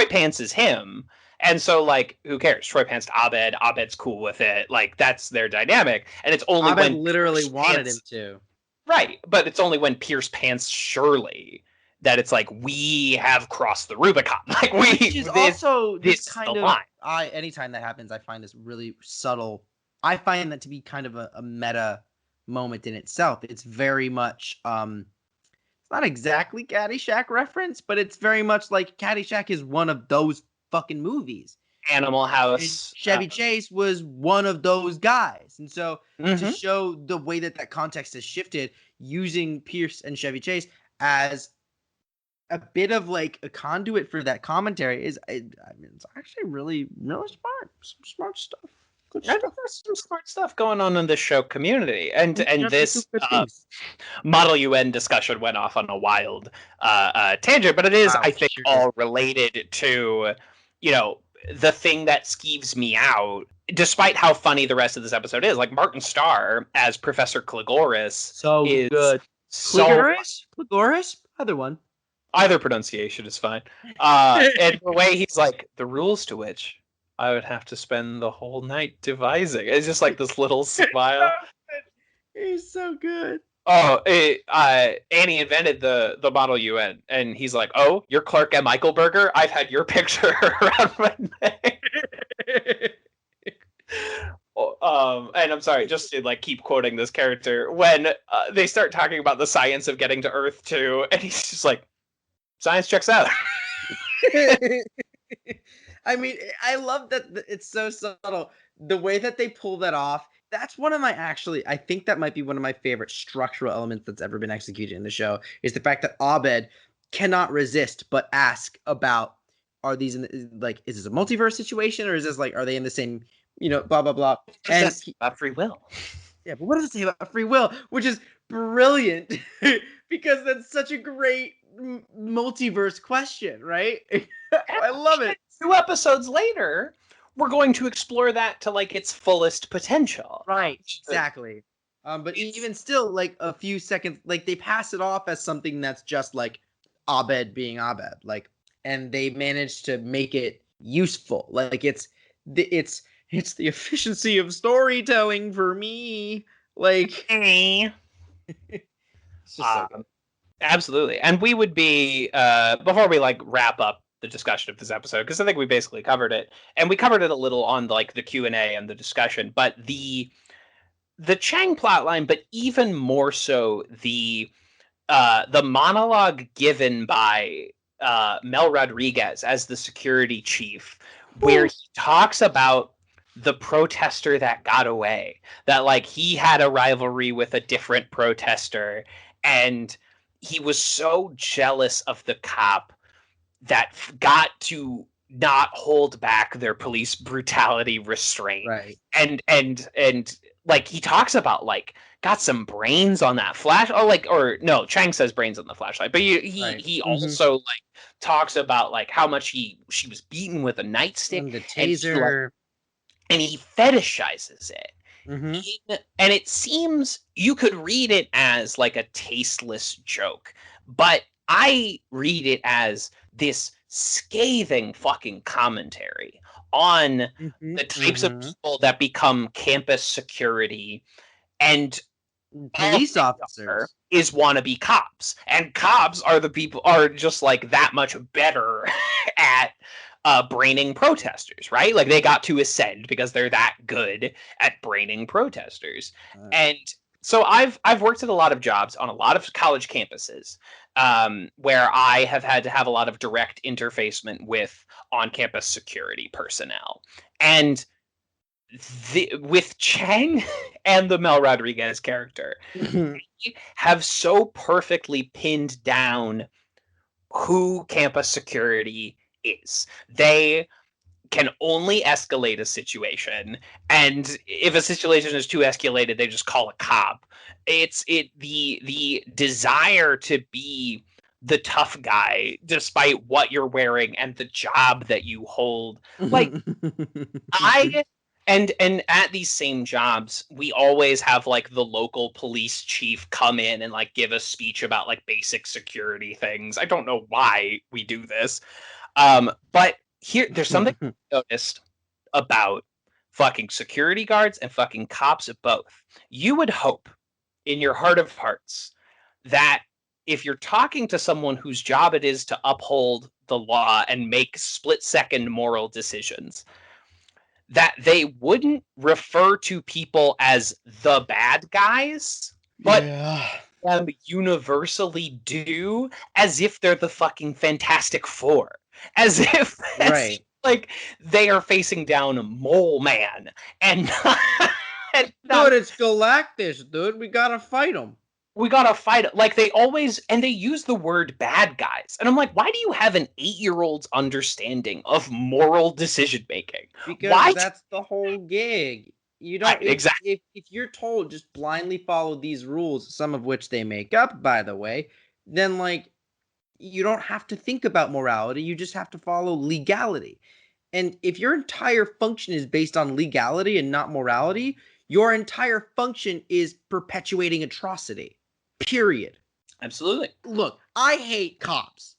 pantses him, and so like, who cares? Troy pants to Abed. Abed's cool with it. Like, that's their dynamic, and it's only Abed when literally wanted him to. Right, but it's only when Pierce pants Shirley that it's like, we have crossed the Rubicon. Like, which is also this kind of line. Anytime that happens, I find this really subtle. I find that to be kind of a meta moment in itself. It's very much it's not exactly Caddyshack reference, but it's very much like Caddyshack is one of those fucking movies. Animal House. And Chevy Chase was one of those guys. And so to show the way that context has shifted, using Pierce and Chevy Chase as a bit of like a conduit for that commentary is, I mean, it's actually really, really smart. Some smart stuff. Good stuff. There's some smart stuff going on in this show community, and this Model UN discussion went off on a wild tangent, but it is, I think, all related to, you know, the thing that skeeves me out, despite how funny the rest of this episode is. Like, Martin Starr as Professor Klegoris is good. Klegoris? Other one. Either pronunciation is fine. And the way he's like, the rules to which I would have to spend the whole night devising. It's just like this little smile. He's so good. Annie invented the Model UN, and he's like, oh, you're Clark M. Eichelberger? I've had your picture around my neck. And I'm sorry, just to like keep quoting this character, when they start talking about the science of getting to Earth too, and he's just like, science checks out. I mean, I love that it's so subtle. The way that they pull that off, that's one of my I think that might be one of my favorite structural elements that's ever been executed in the show, is the fact that Abed cannot resist but ask about, are these is this a multiverse situation, or is this like, are they in the same, blah, blah, blah. And about free will. Yeah, but what does it say about free will? Which is brilliant because that's such a great multiverse question, right? I love it. 2 episodes later, we're going to explore that to like its fullest potential. Right, exactly. But even still, like a few seconds, like they pass it off as something that's just like Abed being Abed, like, and they managed to make it useful. Like it's the efficiency of storytelling for me. Like, it's just so good. Absolutely. And we would be before we like wrap up the discussion of this episode, because I think we basically covered it, and we covered it a little on like the Q&A and the discussion, but the Chang plotline, but even more so the monologue given by Mel Rodriguez as the security chief, where he talks about the protester that got away, that like he had a rivalry with a different protester, and he was so jealous of the cop that got to not hold back their police brutality restraint. Right. And like he talks about like got some brains on that flash. Oh, like, or no, Chang says brains on the flashlight, but he also like talks about like how much she was beaten with a nightstick and the taser, and he fetishizes it. Mm-hmm. And it seems you could read it as like a tasteless joke, but I read it as this scathing fucking commentary on the types of people that become campus security and police officers is wannabe cops, and cops are the people are just like that much better at braining protesters, right? Like they got to ascend because they're that good at braining protesters. And so I've worked at a lot of jobs on a lot of college campuses where I have had to have a lot of direct interfacement with on-campus security personnel. And with Chang and the Mel Rodriguez character, they have so perfectly pinned down who campus security is. They can only escalate a situation, and if a situation is too escalated, they just call a cop. The desire to be the tough guy despite what you're wearing and the job that you hold. Like and at these same jobs, we always have like the local police chief come in and like give a speech about like basic security things. I don't know why we do this. But there's something I noticed about fucking security guards and fucking cops both. You would hope in your heart of hearts that if you're talking to someone whose job it is to uphold the law and make split-second moral decisions, that they wouldn't refer to people as the bad guys, but universally do, as if they're the fucking Fantastic Four. As if like they are facing down a Mole Man and dude, it's Galactus, dude. We gotta fight him. We gotta fight it. Like they always, and they use the word bad guys, and I'm like, why do you have an 8-year-old's understanding of moral decision making? Because that's the whole gig. You don't exactly. If you're told just blindly follow these rules, some of which they make up, by the way, then like you don't have to think about morality. You just have to follow legality. And if your entire function is based on legality and not morality, your entire function is perpetuating atrocity. Period. Absolutely. Look, I hate cops.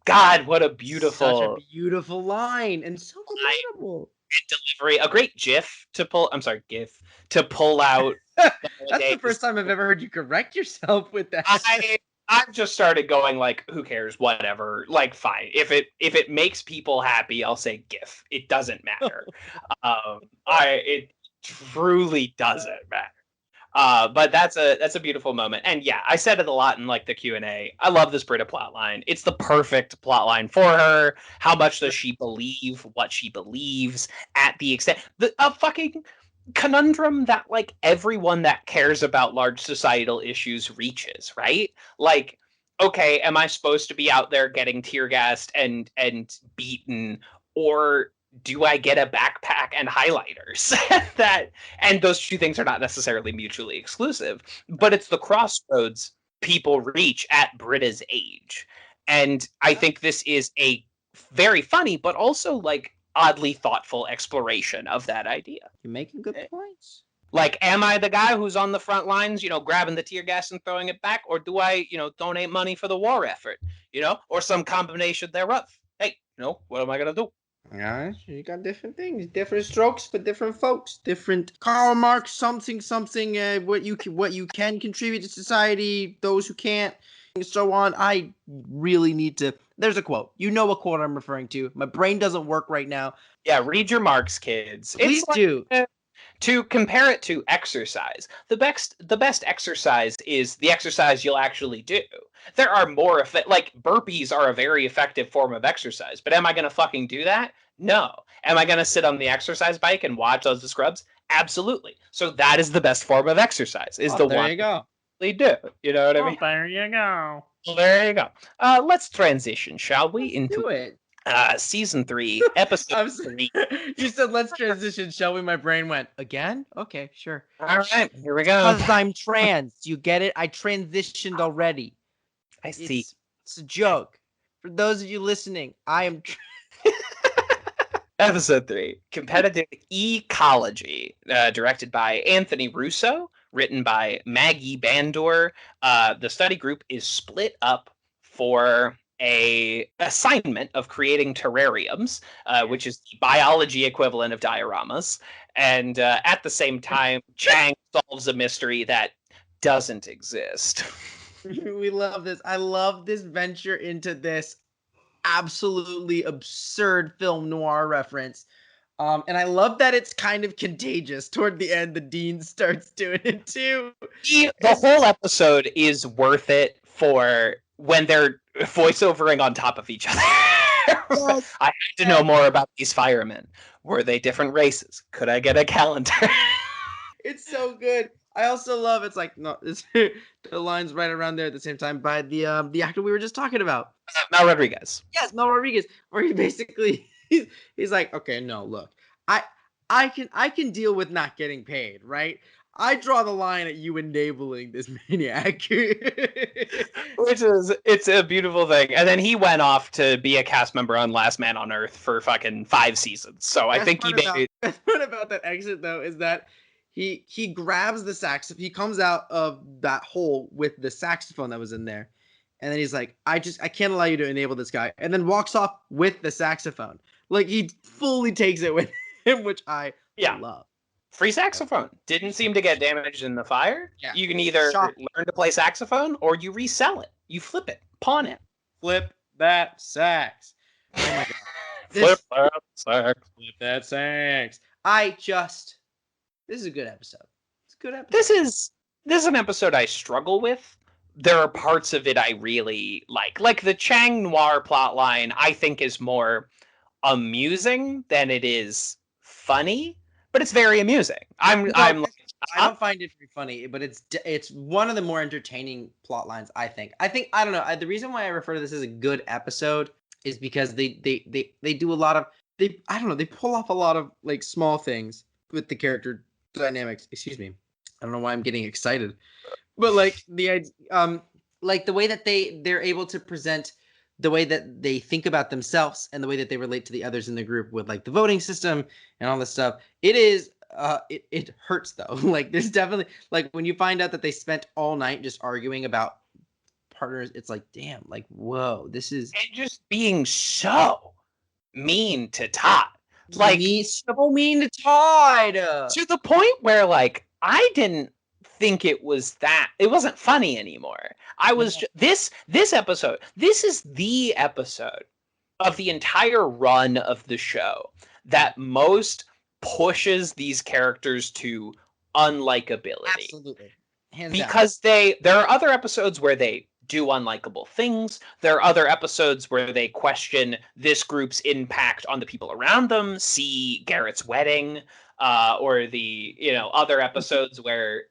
God, what a beautiful, such a beautiful line and so relatable. Delivery. A great GIF to pull. I'm sorry, GIF to pull out That's the first time I've ever heard you correct yourself with that. I've just started going like, who cares, whatever. Like, fine. If it makes people happy, I'll say GIF. It doesn't matter. It truly doesn't matter. But that's a beautiful moment. And yeah, I said it a lot in like the Q&A. I love this Britta plotline. It's the perfect plotline for her. How much does she believe what she believes at the extent a fucking conundrum that like everyone that cares about large societal issues reaches, right? Like, okay, am I supposed to be out there getting tear gassed and beaten, or do I get a backpack and highlighters? And those two things are not necessarily mutually exclusive, but it's the crossroads people reach at Britta's age. And I think this is a very funny, but also like oddly thoughtful exploration of that idea. You're making good points. Like, am I the guy who's on the front lines, grabbing the tear gas and throwing it back? Or do I, donate money for the war effort, or some combination thereof? Hey, what am I going to do? Yeah, you got different things, different strokes for different folks, different Karl Marx, something, what you can contribute to society, those who can't, and so on. I really need to. There's a quote. You know what quote I'm referring to. My brain doesn't work right now. Yeah, read your Marx, kids. Please do. To compare it to exercise, the best exercise is the exercise you'll actually do. There are more like burpees are a very effective form of exercise, but am I going to fucking do that? No. Am I going to sit on the exercise bike and watch those scrubs? Absolutely. So that is the best form of exercise. Is the there one you go. They do. You know what I mean? There you go. Well, there you go. Let's transition, shall we? Do it. Season 3, episode 3. You said let's transition, shall we? My brain went, again? Okay, sure. All right, here we go. Because I'm trans. You get it? I transitioned already. I see. It's a joke. For those of you listening, I am... Episode 3, Competitive Ecology, directed by Anthony Russo, written by Maggie Bandor. The study group is split up for a assignment of creating terrariums, which is the biology equivalent of dioramas. And at the same time, Chang solves a mystery that doesn't exist. We love this. I love this venture into this absolutely absurd film noir reference. And I love that it's kind of contagious. Toward the end, the dean starts doing it too. The whole episode is worth it for when they're voiceovering on top of each other. Yes. I had to know more about these firemen. Were they different races? Could I get a calendar? It's so good. I also love it's like no, the line's right around there at the same time by the actor we were just talking about, Mel Rodriguez. Yes, Mel Rodriguez, where he basically he's like, okay, no, look, I can deal with not getting paid, right? I draw the line at you enabling this maniac. It's a beautiful thing. And then he went off to be a cast member on Last Man on Earth for fucking 5 seasons. So I think he made it. The part about that exit though is that he grabs the saxophone. He comes out of that hole with the saxophone that was in there. And then he's like, I can't allow you to enable this guy. And then walks off with the saxophone. Like he fully takes it with him, which I love. Free saxophone. Didn't seem to get damaged in the fire. Yeah. You can either learn to play saxophone or you resell it. You flip it. Pawn it. Flip that sax. Oh my god. Flip that sax. Flip that sax. This is a good episode. It's a good episode. This is an episode I struggle with. There are parts of it I really like. Like the Chang Noir plotline, I think is more amusing than it is funny. But it's very amusing. I don't find it very funny, but it's one of the more entertaining plot lines, I think. I don't know. The reason why I refer to this as a good episode is because they do a lot of they pull off a lot of like small things with the character dynamics. Excuse me. I don't know why I'm getting excited. But like like the way that they're able to present the way that they think about themselves and the way that they relate to the others in the group with like the voting system and all this stuff. It is, it hurts though. Like there's definitely like when you find out that they spent all night just arguing about partners, it's like, damn, like, whoa, this is. And just being so mean to Todd. Like so mean to Todd. To the point where like, I didn't think it wasn't funny anymore. I was this episode. This is the episode of the entire run of the show that most pushes these characters to unlikability. Absolutely. Hands because there are other episodes where they do unlikable things. There are other episodes where they question this group's impact on the people around them. See Garrett's wedding, or the other episodes where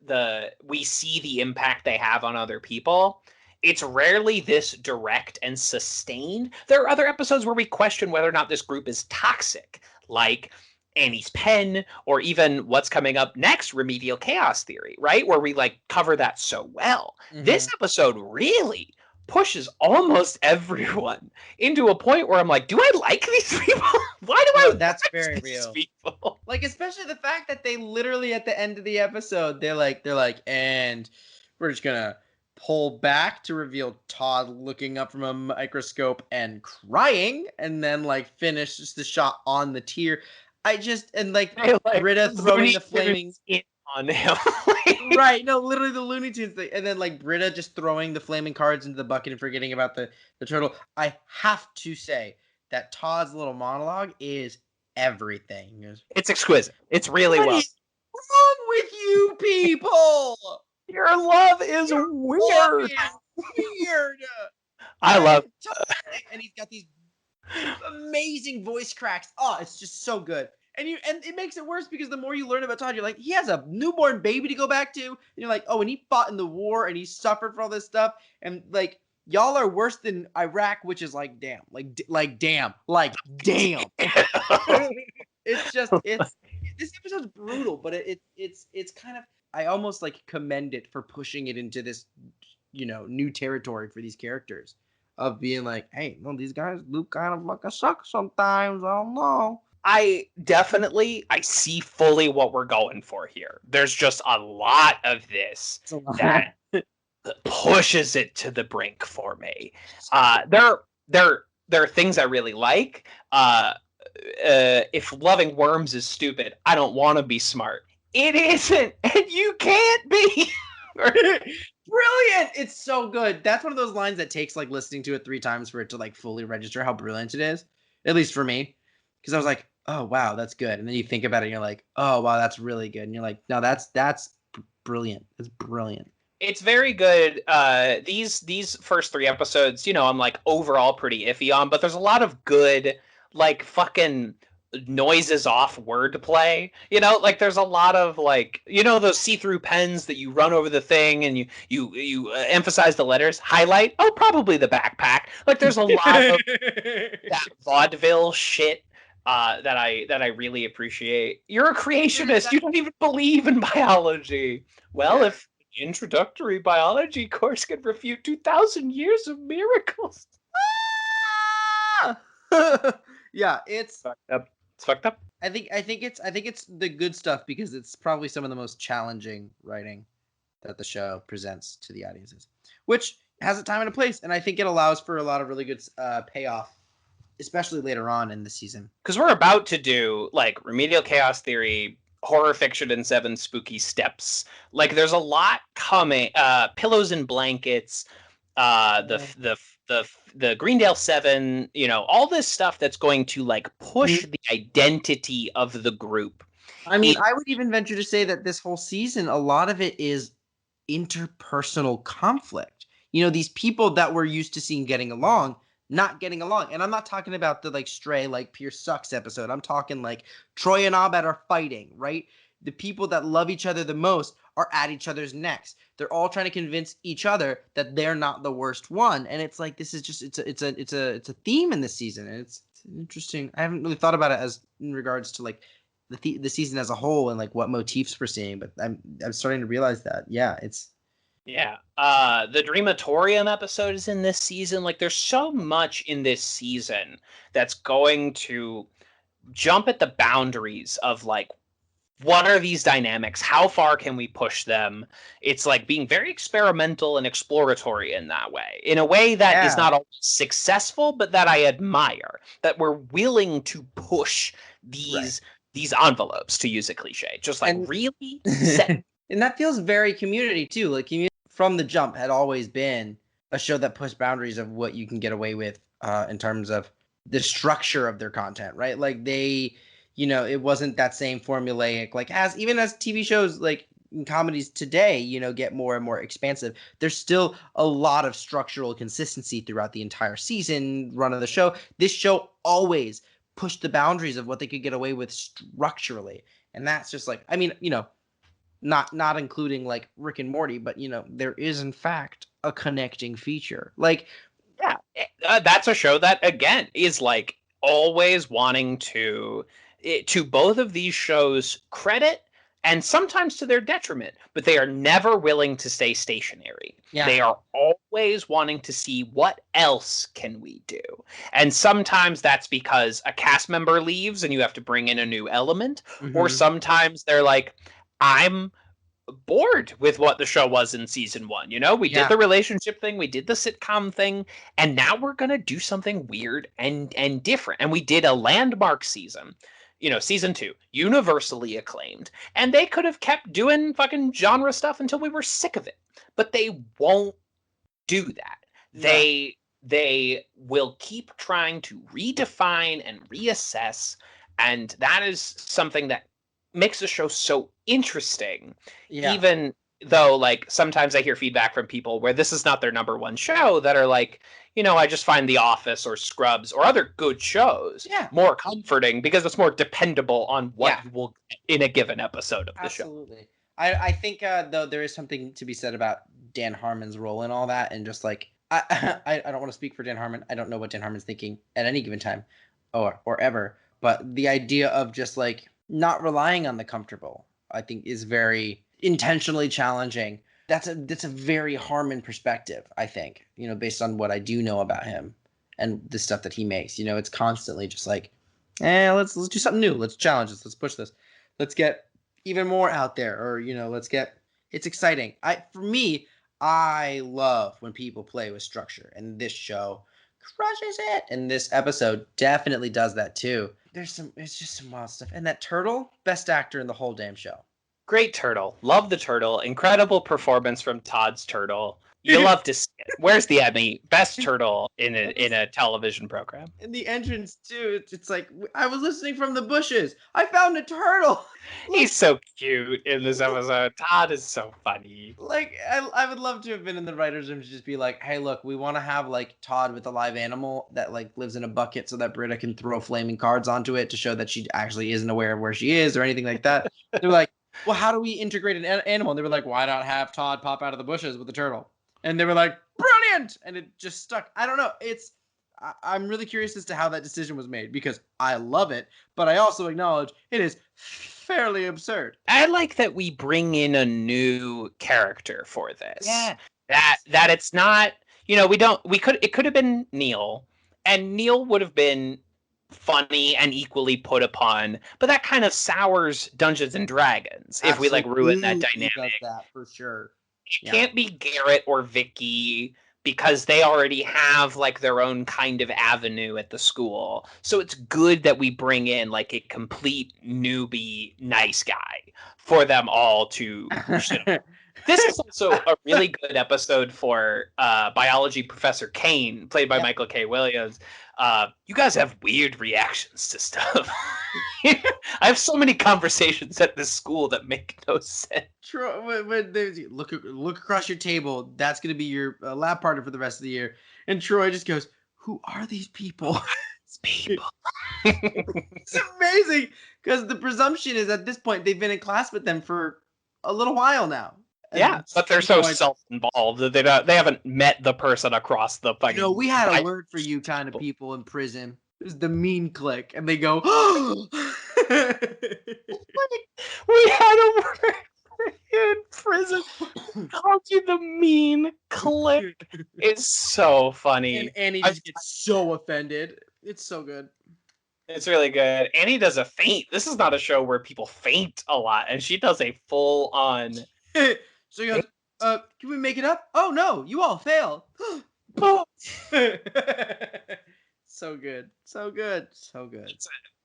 we see the impact they have on other people. It's rarely this direct and sustained. There are other episodes where we question whether or not this group is toxic, like Annie's pen, or even what's coming up next, remedial chaos theory, right? Where we cover that so well. Mm-hmm. This episode really pushes almost everyone into a point where I'm like, do I like these people? Why do I? That's very real. People? Especially the fact that they literally at the end of the episode, they're like, and we're just gonna pull back to reveal Todd looking up from a microscope and crying, and then finish just the shot on the tear. Britta throwing the flaming on him. Right, no, literally the Looney Tunes thing. And then Britta just throwing the flaming cards into the bucket and forgetting about the turtle. I have to say that Todd's little monologue is everything. It's exquisite. It's really what is wrong with you people? Your love is weird. I love and he's got these amazing voice cracks. Oh, it's just so good. And it makes it worse because the more you learn about Todd, you're like, he has a newborn baby to go back to. And you're like, oh, and he fought in the war and he suffered for all this stuff. And y'all are worse than Iraq, which is damn. Damn. This episode's brutal, but it's kind of, I almost commend it for pushing it into this, new territory for these characters of being hey, no, these guys do kind of suck sometimes. I don't know. I see fully what we're going for here. There's just a lot of this that pushes it to the brink for me. There are things I really like. If loving worms is stupid, I don't want to be smart. It isn't, and you can't be. Brilliant! It's so good. That's one of those lines that takes listening to it 3 times for it to fully register how brilliant it is. At least for me. Because I was like, oh wow, that's good. And then you think about it and you're like, oh wow, that's really good. And you're like, no, that's brilliant. It's brilliant. It's very good. These first 3 episodes, I'm overall pretty iffy on, but there's a lot of good fucking noises off wordplay. There's a lot of those see-through pens that you run over the thing and you emphasize the letters. Highlight, oh, probably the backpack. There's a lot of that vaudeville shit that I really appreciate. You're a creationist. You don't even believe in biology. Well, if the introductory biology course can refute 2,000 years of miracles. Yeah, it's fucked up. It's fucked up. I think it's the good stuff because it's probably some of the most challenging writing that the show presents to the audiences, which has a time and a place, and I think it allows for a lot of really good payoff, especially later on in the season. Because we're about to do remedial chaos theory, horror fiction, and 7 spooky steps. There's a lot coming. Pillows and blankets. The Greendale 7, all this stuff that's going to push the identity of the group. I mean, I would even venture to say that this whole season, a lot of it is interpersonal conflict. These people that we're used to seeing getting along, not getting along. And I'm not talking about the stray, Pierce sucks episode. I'm talking Troy and Abed are fighting, right? The people that love each other the most are at each other's necks. They're all trying to convince each other that they're not the worst one. And it's this is just it's a theme in this season. And it's interesting. I haven't really thought about it as in regards to the season as a whole and what motifs we're seeing, but I'm starting to realize that. Yeah, it's the Dreamatorium episode is in this season. There's so much in this season that's going to jump at the boundaries of what are these dynamics? How far can we push them? It's being very experimental and exploratory in that way. In a way that is not always successful, but that I admire. That we're willing to push these envelopes, to use a cliche. Just really set And that feels very Community too. Like Community from the jump had always been a show that pushed boundaries of what you can get away with in terms of the structure of their content, right? Like they, it wasn't that same formulaic, like even as TV shows like in comedies today, get more and more expansive. There's still a lot of structural consistency throughout the entire season run of the show. This show always pushed the boundaries of what they could get away with structurally. And that's just like, I mean, not including like Rick and Morty, but there is in fact a connecting feature. Like, yeah, that's a show that again is like always wanting to both of these shows credit and sometimes to their detriment, but they are never willing to stay stationary. Yeah. They are always wanting to see what else can we do. And sometimes that's because a cast member leaves and you have to bring in a new element, or sometimes they're like, I'm bored with what the show was in season 1. We did the relationship thing, we did the sitcom thing, and now we're gonna do something weird and different. And we did a landmark season, season 2, universally acclaimed, and they could have kept doing fucking genre stuff until we were sick of it, but they won't do that. Yeah. They will keep trying to redefine and reassess, and that is something that makes the show so interesting. Yeah. Even though like sometimes I hear feedback from people where this is not their number one show that are like, I just find The Office or Scrubs or other good shows more comforting because it's more dependable on what you will get in a given episode of the show. Absolutely. I think though there is something to be said about Dan Harmon's role in all that, and just like I don't want to speak for Dan Harmon. I don't know what Dan Harmon's thinking at any given time or ever, but the idea of just like not relying on the comfortable, I think, is very intentionally challenging. That's a very Harmon perspective, I think, based on what I do know about him and the stuff that he makes. It's constantly just like, let's do something new. Let's challenge this. Let's push this. Let's get even more out there, or it's exciting. For me, I love when people play with structure, and this show crushes it. And this episode definitely does that too. It's just some wild stuff. And that turtle, best actor in the whole damn show. Great turtle. Love the turtle. Incredible performance from Todd's turtle. You love to see it. Where's the Emmy? Best turtle in a television program. In the entrance too, it's like, I was listening from the bushes. I found a turtle. He's so cute in this episode. Todd is so funny. Like, I would love to have been in the writer's room to just be like, hey, look, we want to have like Todd with a live animal that like lives in a bucket so that Britta can throw flaming cards onto it to show that she actually isn't aware of where she is or anything like that. They're like, well, how do we integrate an animal? And they were like, why not have Todd pop out of the bushes with the turtle? And they were like, brilliant! And it just stuck. I don't know. I'm really curious as to how that decision was made, because I love it, but I also acknowledge it is fairly absurd. I like that we bring in a new character for this. Yeah. That it's not, it could have been Neil, and Neil would have been funny and equally put upon, but that kind of sours Dungeons and Dragons if we like ruin that dynamic. Does that for sure. It can't be Garrett or Vicky because they already have like their own kind of avenue at the school. So it's good that we bring in like a complete newbie nice guy for them all to This is also a really good episode for biology professor Kane, played by Michael K. Williams. You guys have weird reactions to stuff. I have so many conversations at this school that make no sense. Troy, when look across your table, that's going to be your lab partner for the rest of the year. And Troy just goes, who are these people? It's amazing, because the presumption is at this point they've been in class with them for a little while now. Yeah, but they're so self-involved that they haven't met the person across the fucking... we had a word for you kind of people in prison. It was the mean clique. And they go, oh! We had a word for you in prison. Called you the mean clique. It's so funny. And Annie just gets so offended. It's so good. It's really good. Annie does a faint. This is not a show where people faint a lot, and she does a full-on... So he goes, can we make it up? Oh, no, you all fail. So good. So good. So good.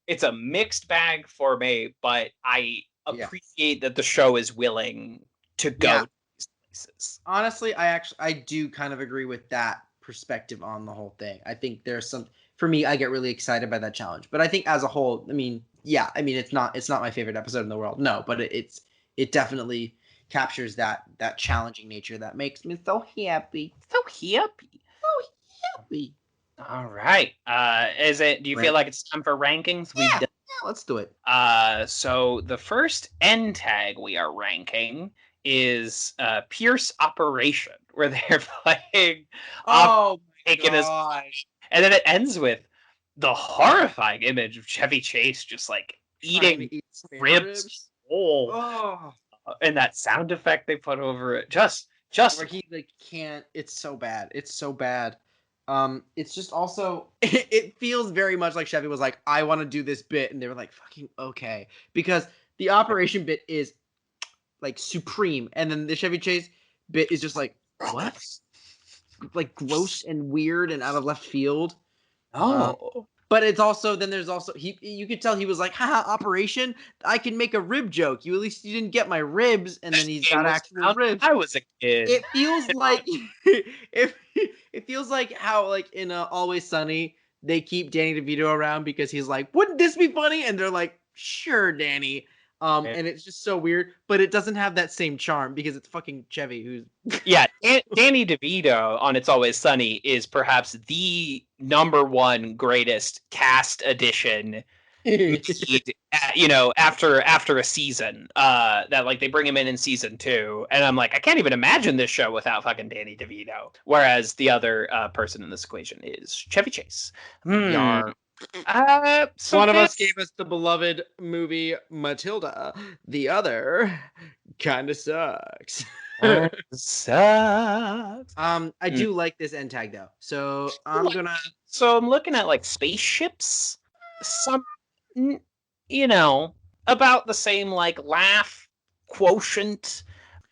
It's a mixed bag for me, but I appreciate that the show is willing to go Yeah. to these places. Honestly, I do kind of agree with that perspective on the whole thing. I think there's some for me. I get really excited by that challenge, but I think as a whole, I mean, yeah, I mean, it's not my favorite episode in the world, no, but it definitely captures that challenging nature that makes me so happy, So happy. happy. All right. Do you feel like it's time for rankings? Yeah, yeah, let's do it. So the first end tag we are ranking is Pierce Operation, where they're playing Oh my taking his gosh. and then it ends with the horrifying image of Chevy Chase just like Trying eating to eat spare ribs whole. Oh, And that sound effect they put over it, just where he like can't. It's so bad. It's so bad. It's just also it feels very much like Chevy was like, I want to do this bit, and they were like, fucking okay, because the operation bit is like supreme, and then the Chevy Chase bit is just like what, like gross and weird and out of left field. But it's also then there's also you could tell he was like, haha, operation, I can make a rib joke. You at least you didn't get my ribs, and then he's got actual ribs. I was a kid. It feels like it feels like how like in Always Sunny they keep Danny DeVito around because he's like, wouldn't this be funny? And they're like, sure, Danny. And it's just so weird, but it doesn't have that same charm because it's fucking Chevy who's Yeah, Danny DeVito on It's Always Sunny is perhaps the #1 greatest cast addition. After a season, that like they bring him in season 2, and I'm like, I can't even imagine this show without fucking Danny DeVito. Whereas the other person in this equation is Chevy Chase. Yar. So one of us gave us the beloved movie Matilda. The other kind of sucks. Sucks. I do like this end tag though, so I'm looking at like spaceships, some about the same like laugh quotient.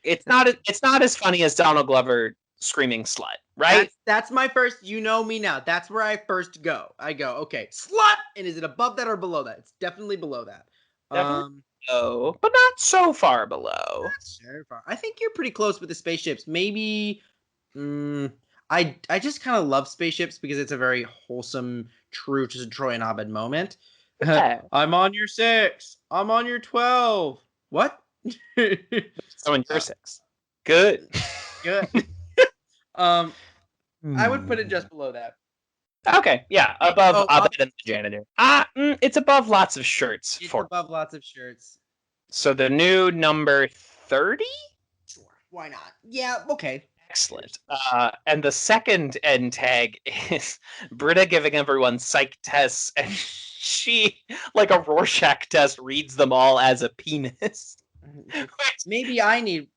It's not as funny as Donald Glover screaming slut, right? That's my first. You know me now. That's where I first go. I go, okay, slut, and is it above that or below that? It's definitely below that. Definitely below, but not so far below. Very far. I think you're pretty close with the spaceships. Maybe. I just kind of love spaceships because it's a very wholesome, true to Troy and Abed moment. Yeah. I'm on your 6. I'm on your 12. What? So in your 6. Good. Good. I would put it just below that. Okay, yeah, above Abed and the janitor. It's above lots of shirts. It's above lots of shirts. So the new number 30? Sure, why not? Yeah, okay. Excellent. And the second end tag is Britta giving everyone psych tests, and she, like a Rorschach test, reads them all as a penis. Maybe I need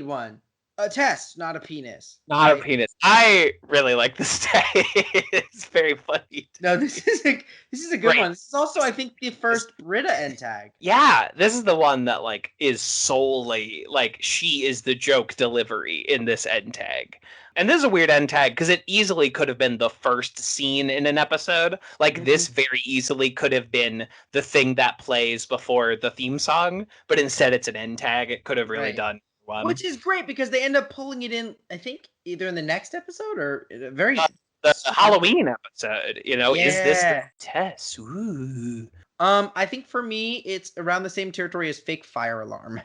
one. A test, not a penis. Not a penis. I really like this tag. It's very funny. No, this is a good one. This is also, I think, the first Britta end tag. Yeah, this is the one that like is solely like she is the joke delivery in this end tag. And this is a weird end tag because it easily could have been the first scene in an episode. Like this very easily could have been the thing that plays before the theme song, but instead it's an end tag. It could have really done one. Which is great because they end up pulling it in, I think, either in the next episode or very the Halloween episode. Is this the test? Ooh. I think for me it's around the same territory as Fake Fire Alarm.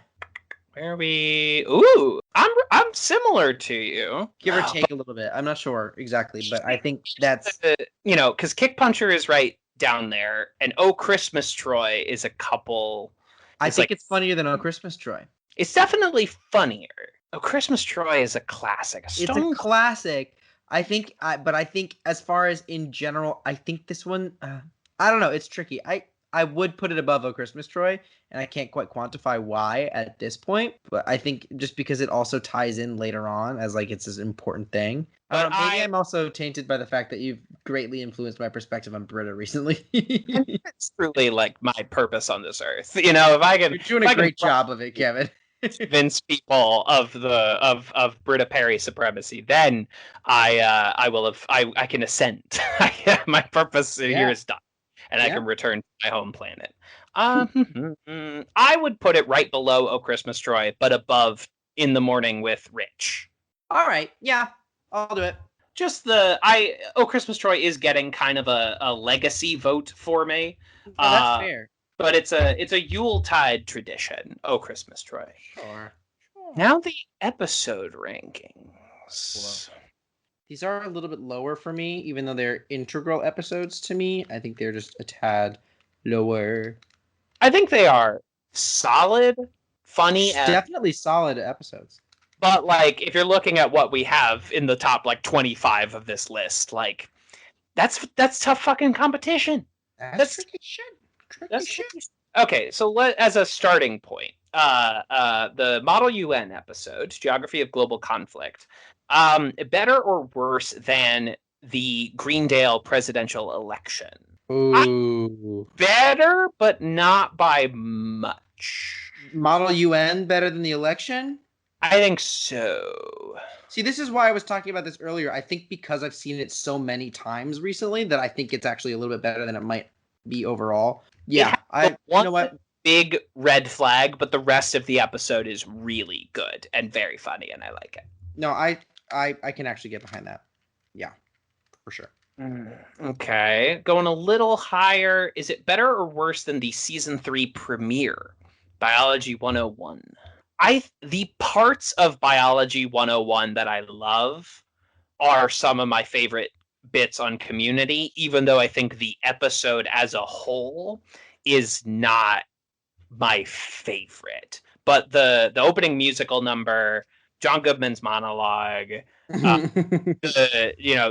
Where are we? Ooh, I'm similar to you. Give or take a little bit. I'm not sure exactly, but I think that's because Kick Puncher is right down there, and Oh Christmas Troy is a couple. I think it's funnier than Oh Christmas Troy. It's definitely funnier. Oh Christmas Troy is a classic. It's a classic. I think, but I think as far as in general, I think this one. I don't know. It's tricky. I would put it above A Christmas Troy, and I can't quite quantify why at this point. But I think just because it also ties in later on as like it's this important thing. But maybe I'm also tainted by the fact that you've greatly influenced my perspective on Britta recently. It's truly like my purpose on this earth. If I can, you're doing a great job of it, Kevin. Convince people of Britta Perry supremacy, then I will have I can ascend. My purpose here is done. And I can return to my home planet. I would put it right below Oh Christmas Troy, but above in the morning with Rich. All right, yeah, I'll do it. Just Christmas Troy is getting kind of a legacy vote for me. No, that's fair. But it's a Yuletide tradition. Oh, Christmas Troy. Sure. Now the episode rankings. These are a little bit lower for me, even though they're integral episodes to me. I think they're just a tad lower. I think they are solid, funny, definitely solid episodes. But like, if you're looking at what we have in the top like 25 of this list, like that's tough fucking competition. That's tricky shit. Okay, so as a starting point, the Model UN episode, Geography of Global Conflict, better or worse than the Greendale presidential election? Ooh. Better, but not by much. Model UN better than the election? I think so. See, this is why I was talking about this earlier. I think because I've seen it so many times recently that I think it's actually a little bit better than it might be overall. Yeah, you know what? Big red flag, but the rest of the episode is really good and very funny, and I like it. No, I can actually get behind that. Yeah, for sure. Okay, going a little higher. Is it better or worse than the season 3 premiere, Biology 101? The parts of Biology 101 that I love are some of my favorite bits on Community, even though I think the episode as a whole is not my favorite. But the opening musical number, John Goodman's monologue,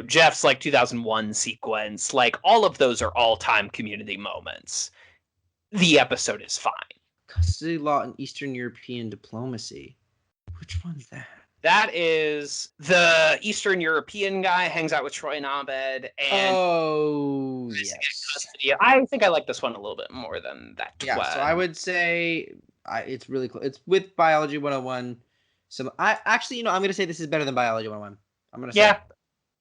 Jeff's like 2001 sequence, like all of those are all-time Community moments. The episode is fine. Custody law and Eastern European diplomacy. Which one's that? That is the Eastern European guy hangs out with Troy and Abed. And yes. I think I like this one a little bit more than that. Yeah, so I would say it's really close. It's with Biology 101. So I'm going to say this is better than Biology 101. I'm going to say. Yeah,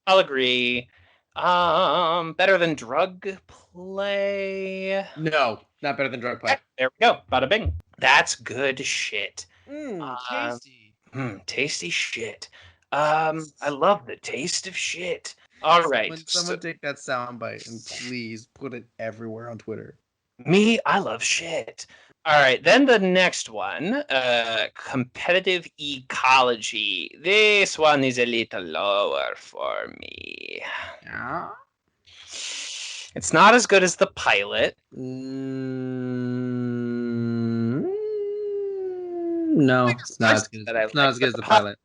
I'll agree. Better than Drug Play? No, not better than Drug Play. There we go. Bada bing. That's good shit. Tasty. Tasty shit. I love the taste of shit. All right. Someone take that soundbite and please put it everywhere on Twitter. Me, I love shit. All right, then the next one, competitive ecology. This one is a little lower for me. Yeah. It's not as good as the pilot. No, it's not as good. It's not as good as the pilot.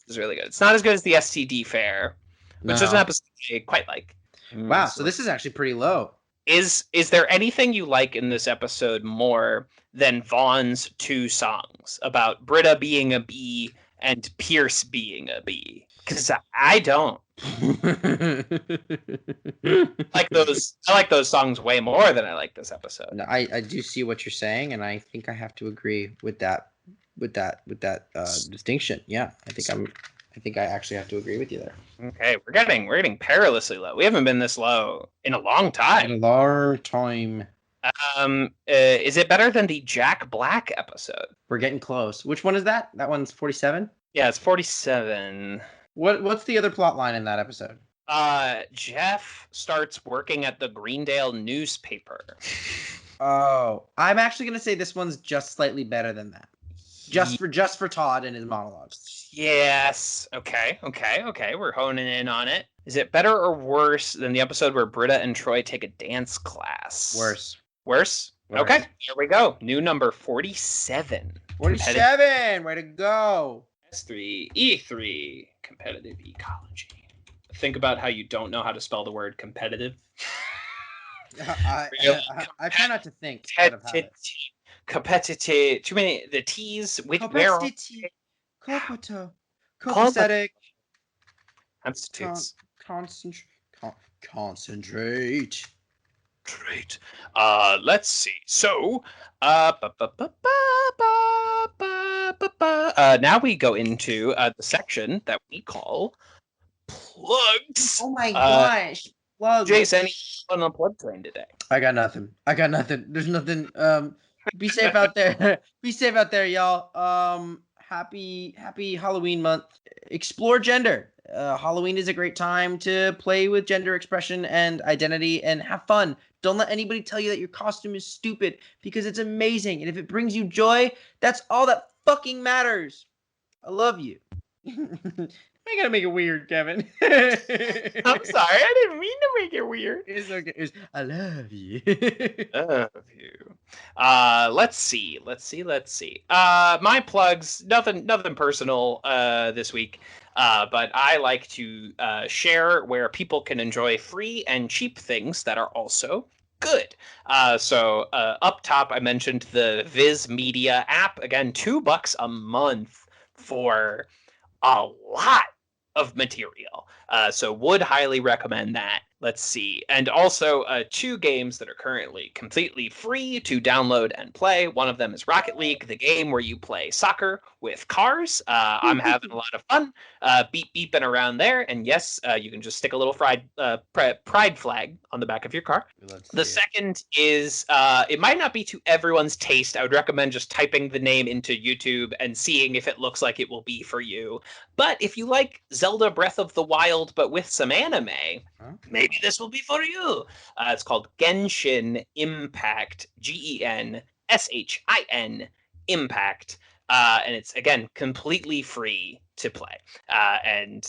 It's really good. It's not as good as the STD Fair, which is an episode I quite like. Wow, so this is actually pretty low. Is there anything you like in this episode more than Vaughn's 2 songs about Britta'd being a bee and Pierce being a bee? Because I don't. I like those songs way more than I like this episode. No, I do see what you're saying, and I think I have to agree with that distinction. Yeah, I think I actually have to agree with you there. Okay, we're getting perilously low. We haven't been this low in a long time. In a long time. Is it better than the Jack Black episode? We're getting close. Which one is that? That one's 47? Yeah, it's 47. What's the other plot line in that episode? Jeff starts working at the Greendale newspaper. Oh, I'm actually going to say this one's just slightly better than that. Just for Todd and his monologues. Yes. Okay. We're honing in on it. Is it better or worse than the episode where Britta and Troy take a dance class? Worse? Okay. Here we go. New number 47. 47. Way to go. S3, E3, competitive ecology. Think about how you don't know how to spell the word competitive. I try not to think. Competitive. Too many. The T's with where? Copacetic. Constitutes. Concentrate. Great. Let's see. So, now we go into the section that we call plugs. Oh my gosh. Plugs. Jace, any on the plug train today? I got nothing. There's nothing. Be safe out there. Be safe out there, y'all. happy Halloween month. Explore gender. Halloween is a great time to play with gender expression and identity and have fun. Don't let anybody tell you that your costume is stupid, because it's amazing. And if it brings you joy, that's all that fucking matters. I love you. I gotta make it weird, Kevin. I'm sorry, I didn't mean to make it weird. It's okay. I love you. Love you. Let's see. My plugs, nothing personal this week. But I like to share where people can enjoy free and cheap things that are also good. So up top, I mentioned the Viz Media app. Again, $2 a month for a lot of material. So would highly recommend that. Let's see. And also 2 games that are currently completely free to download and play. One of them is Rocket League, the game where you play soccer with cars. I'm having a lot of fun beeping around there. And yes, you can just stick a little pride flag on the back of your car. The second is, it might not be to everyone's taste. I would recommend just typing the name into YouTube and seeing if it looks like it will be for you. But if you like Zelda Breath of the Wild, but with some anime, maybe this will be for you. It's called Genshin Impact, Genshin Impact. And it's, again, completely free to play. I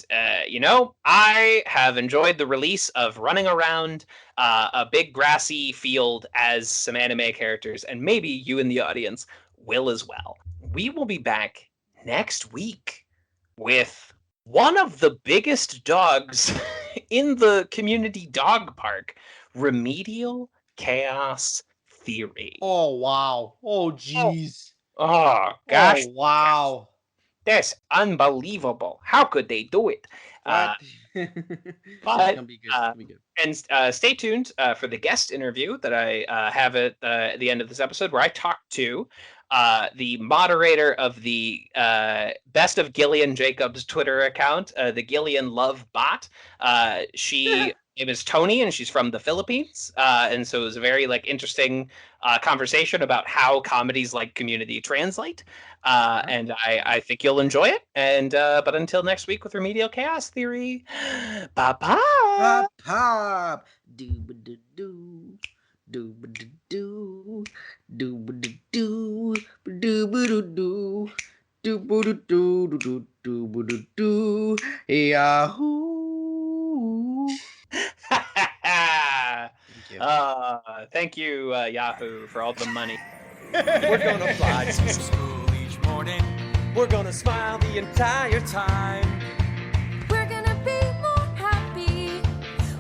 have enjoyed the release of running around a big grassy field as some anime characters, and maybe you in the audience will as well. We will be back next week with one of the biggest dogs in the community dog park, Remedial Chaos Theory. Oh, wow. Oh, jeez. Oh, gosh. Oh, wow. That's unbelievable. How could they do it? But But, be good. And stay tuned for the guest interview that I have at the end of this episode, where I talk to the moderator of the Best of Gillian Jacobs Twitter account, the GillianLoveBot. She name is Toni, and she's from the Philippines. And so it was a very interesting conversation about how comedies like Community translate. And I think you'll enjoy it. And but until next week with Remedial Chaos Theory, bye bye. Pop. Do-ba-do-do. Do-ba-do-do. Do-ba-do-do. Do-ba-do-do. Do-ba-do-do. Do-ba-do-do. Yahoo. Thank you, Yahoo, for all the money. We're gonna fly to school each morning. We're gonna smile the entire time. We're gonna be more happy.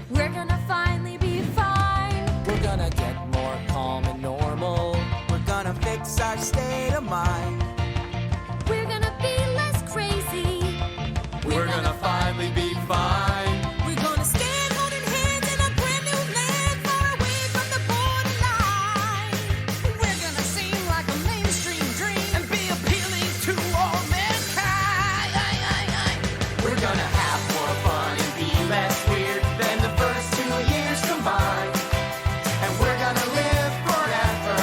We're gonna finally be fine. We're gonna get more calm and normal. We're gonna fix our state of mind. We're gonna be less crazy. We're gonna finally be fine. We're gonna stand holding hands in a brand new land, far away from the borderline. We're gonna seem like a mainstream dream And be appealing to all mankind. We're gonna have more fun and be less weird than the first 2 years combined. And we're gonna live forever.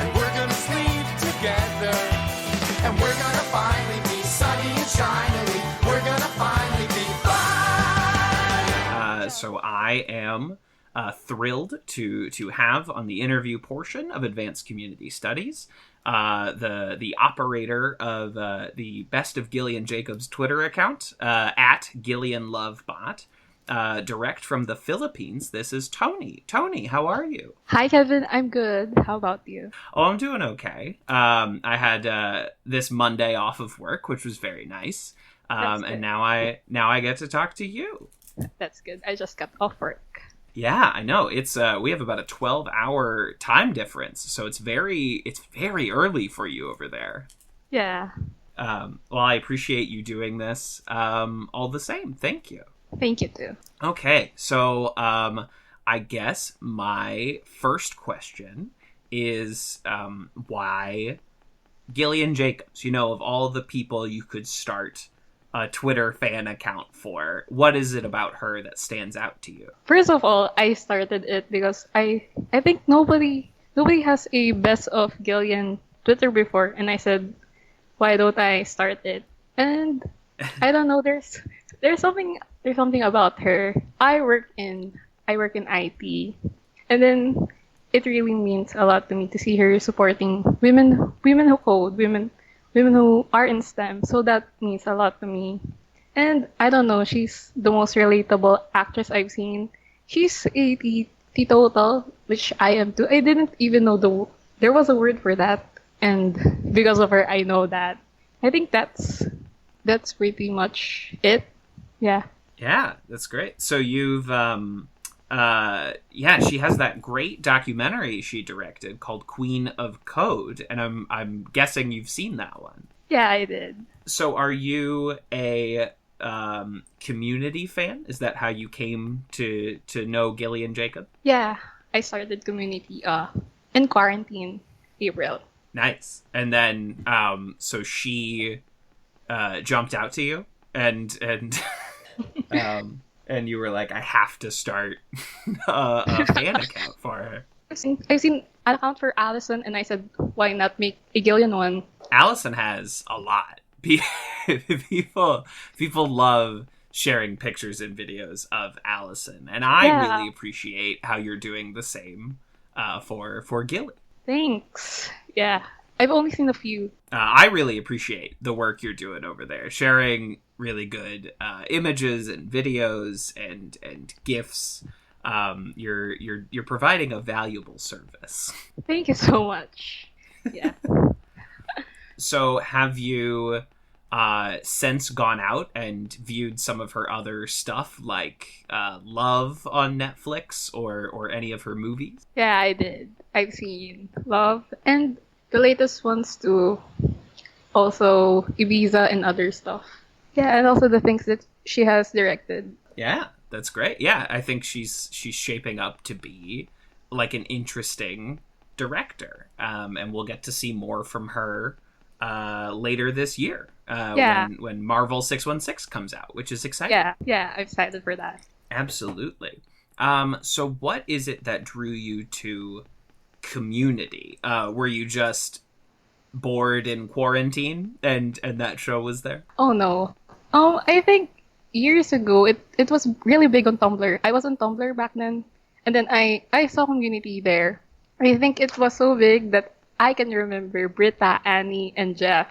And we're gonna sleep together. And we're gonna finally be sunny and shiny. We're gonna finally be fine. So I am thrilled to have on the interview portion of Advanced Community Studies the operator of the Best of Gillian Jacobs Twitter account at GillianLoveBot, direct from the Philippines. This is Toni. Toni, how are you? Hi, Kevin. I'm good. How about you? Oh, I'm doing okay. I had this Monday off of work, which was very nice. That's And good. now I get to talk to you. That's good. I just got off work. Yeah, I know. It's we have about a 12-hour time difference, so it's very early for you over there. Yeah. Well, I appreciate you doing this. All the same, thank you. Thank you, too. Okay, so I guess my first question is why Gillian Jacobs? Of all the people you could start a Twitter fan account for, what is it about her that stands out to you? First of all, I started it because I think nobody has a Best of Gillian Twitter before, and I said, why don't I start it? And I don't know. There's something about her. I work in IT, and then it really means a lot to me to see her supporting women who code, women who are in STEM. So that means a lot to me. And I don't know, she's the most relatable actress I've seen. She's a teetotal, which I am too. I didn't even know there was a word for that, and because of her, I know that. I think that's pretty much it. Yeah. Yeah, that's great. So you've yeah, she has that great documentary she directed called Queen of Code, and I'm guessing you've seen that one. Yeah, I did. So are you a Community fan? Is that how you came to know Gillian Jacob? Yeah, I started Community in quarantine, April. Nice. And then so she jumped out to you and and you were like, I have to start a fan account for her. I've seen an account for Allison, and I said, why not make a Gillian one? Allison has a lot. People love sharing pictures and videos of Allison, and I really appreciate how you're doing the same for Gilly. Thanks. Yeah, I've only seen a few. I really appreciate the work you're doing over there, sharing really good images and videos and GIFs. You're providing a valuable service. Thank you so much. Yeah. So have you since gone out and viewed some of her other stuff, like Love on Netflix or any of her movies? Yeah, I did. I've seen Love and the latest ones too. Also Ibiza and other stuff. Yeah, and also the things that she has directed. Yeah, that's great. Yeah, I think she's shaping up to be like an interesting director. And we'll get to see more from her later this year when Marvel 616 comes out, which is exciting. Yeah, I'm excited for that. Absolutely. So what is it that drew you to Community? Were you just bored in quarantine and that show was there? Oh no. I think years ago it was really big on Tumblr. I was on Tumblr back then, and then I saw Community there. I think it was so big that I can remember Britta, Annie, and Jeff,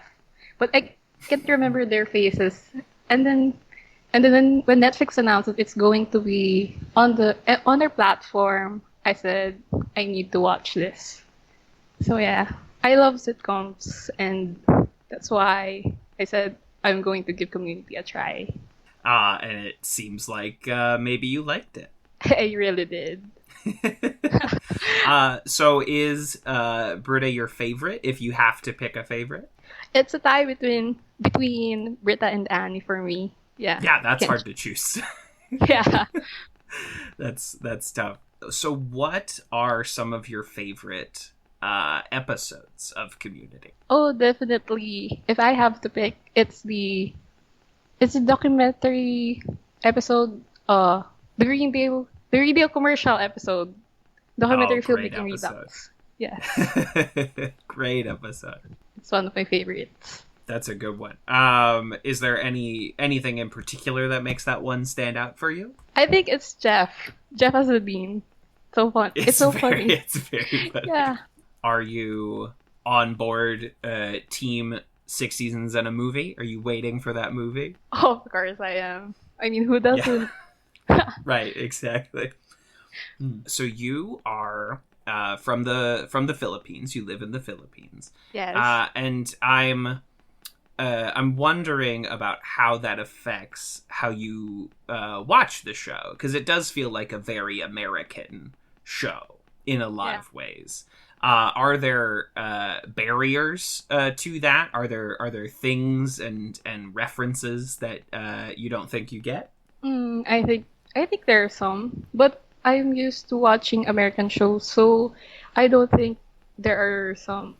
but I can't remember their faces. And then when Netflix announced that it's going to be on their platform, I said I need to watch this. So yeah, I love sitcoms, and that's why I said I'm going to give Community a try. And it seems like maybe you liked it. I really did. So is Britta your favorite, if you have to pick a favorite? It's a tie between Britta and Annie for me. Yeah. Yeah, that's hard to choose. Yeah. That's tough. So what are some of your favorite episodes of Community? Oh, definitely. If I have to pick, it's a documentary episode, the Greendale commercial episode. Documentary filmmaking redux. Yeah. Great episode. It's one of my favorites. That's a good one. Is there anything in particular that makes that one stand out for you? I think it's Jeff. Jeff as a dean. So fun. It's so funny. It's very funny. Yeah. Are you on board team 6 seasons and a movie? Are you waiting for that movie? Oh, of course I am. I mean, who doesn't? Yeah. Right, exactly. So you are from the Philippines. You live in the Philippines. Yes. And I'm wondering about how that affects how you watch the show, because it does feel like a very American show in a lot of ways. Are there barriers to that? Are there things and references that you don't think you get? I think there are some, but I'm used to watching American shows, so I don't think there are some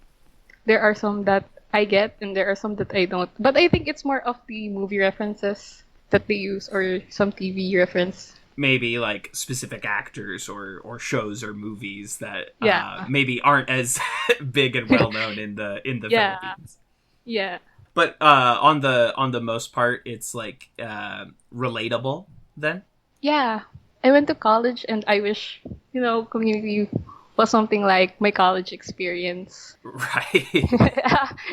that I get and there are some that I don't. But I think it's more of the movie references that they use, or some TV reference. Maybe like specific actors or shows or movies that Yeah. maybe aren't as big and well known in the Yeah. Philippines. Yeah. But on the most part, it's like relatable then. Yeah, I went to college, and I wish community was something like my college experience. Right.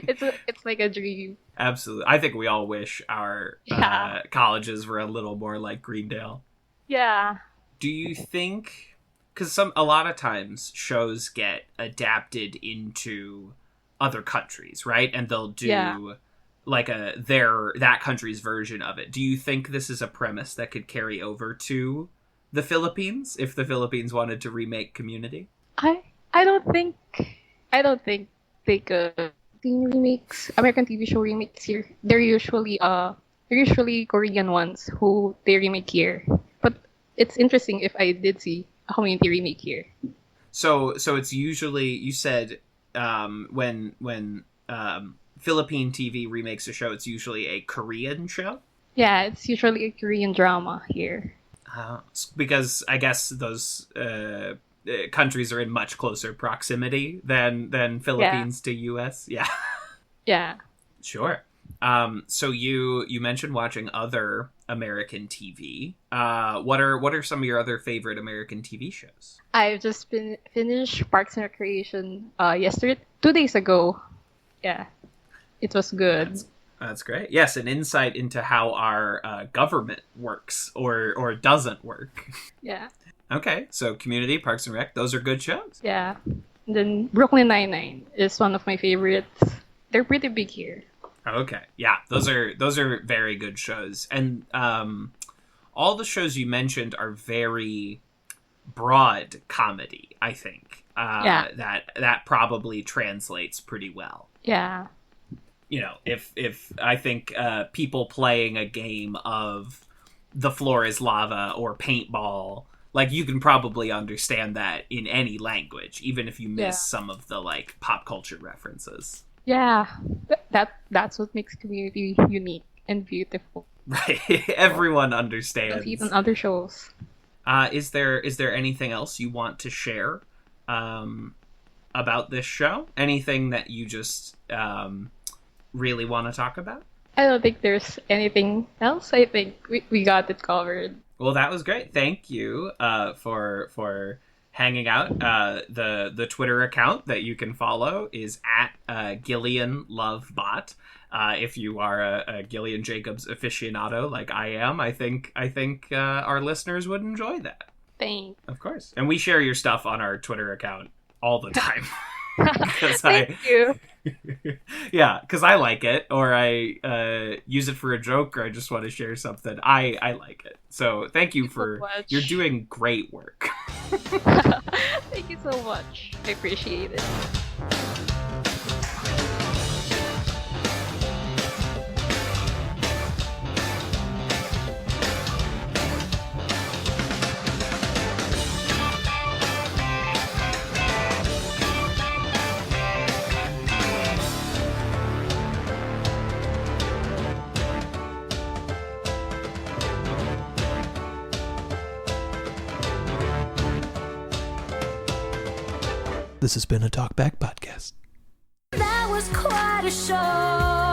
It's like a dream. Absolutely. I think we all wish our colleges were a little more like Greendale. Yeah. Do you think, because a lot of times shows get adapted into other countries, right? And they'll do like that country's version of it. Do you think this is a premise that could carry over to the Philippines if the Philippines wanted to remake Community? I don't think they could. Remakes, American TV show remakes here, they're usually Korean ones who they remake here. But it's interesting if I did see a Community remake here. So it's usually, you said, when Philippine TV remakes a show, it's usually a Korean show? Yeah, it's usually a Korean drama here. Because I guess those countries are in much closer proximity than Philippines to US. Yeah. Yeah. Sure. So you mentioned watching other American TV. What are some of your other favorite American TV shows? I've just finished Parks and Recreation yesterday, 2 days ago. Yeah. It was good. That's great. Yes, an insight into how our government works or doesn't work. Yeah. Okay, so Community, Parks and Rec, those are good shows. Yeah. And then Brooklyn Nine-Nine is one of my favorites. They're pretty big here. Okay, yeah, those are very good shows, and all the shows you mentioned are very broad comedy. I think that probably translates pretty well. Yeah. If I think people playing a game of The Floor is Lava or Paintball, like, you can probably understand that in any language, even if you miss some of the like pop culture references. Yeah, that's what makes Community unique and beautiful. Right, everyone understands. Even other shows. Is there anything else you want to share about this show? Anything that you just really want to talk about? I don't think there's anything else. I think we got it covered. Well, that was great. Thank you for hanging out. The Twitter account that you can follow is at GillianLoveBot. If you are a Gillian Jacobs aficionado like I am, I think our listeners would enjoy that. Thanks. Of course. And we share your stuff on our Twitter account all the time. Thank you. Yeah, because I like it, or I use it for a joke, or I just want to share something. I like it. So thank you you're doing great work. Thank you so much. I appreciate it. This has been a Talkback Podcast. That was quite a show.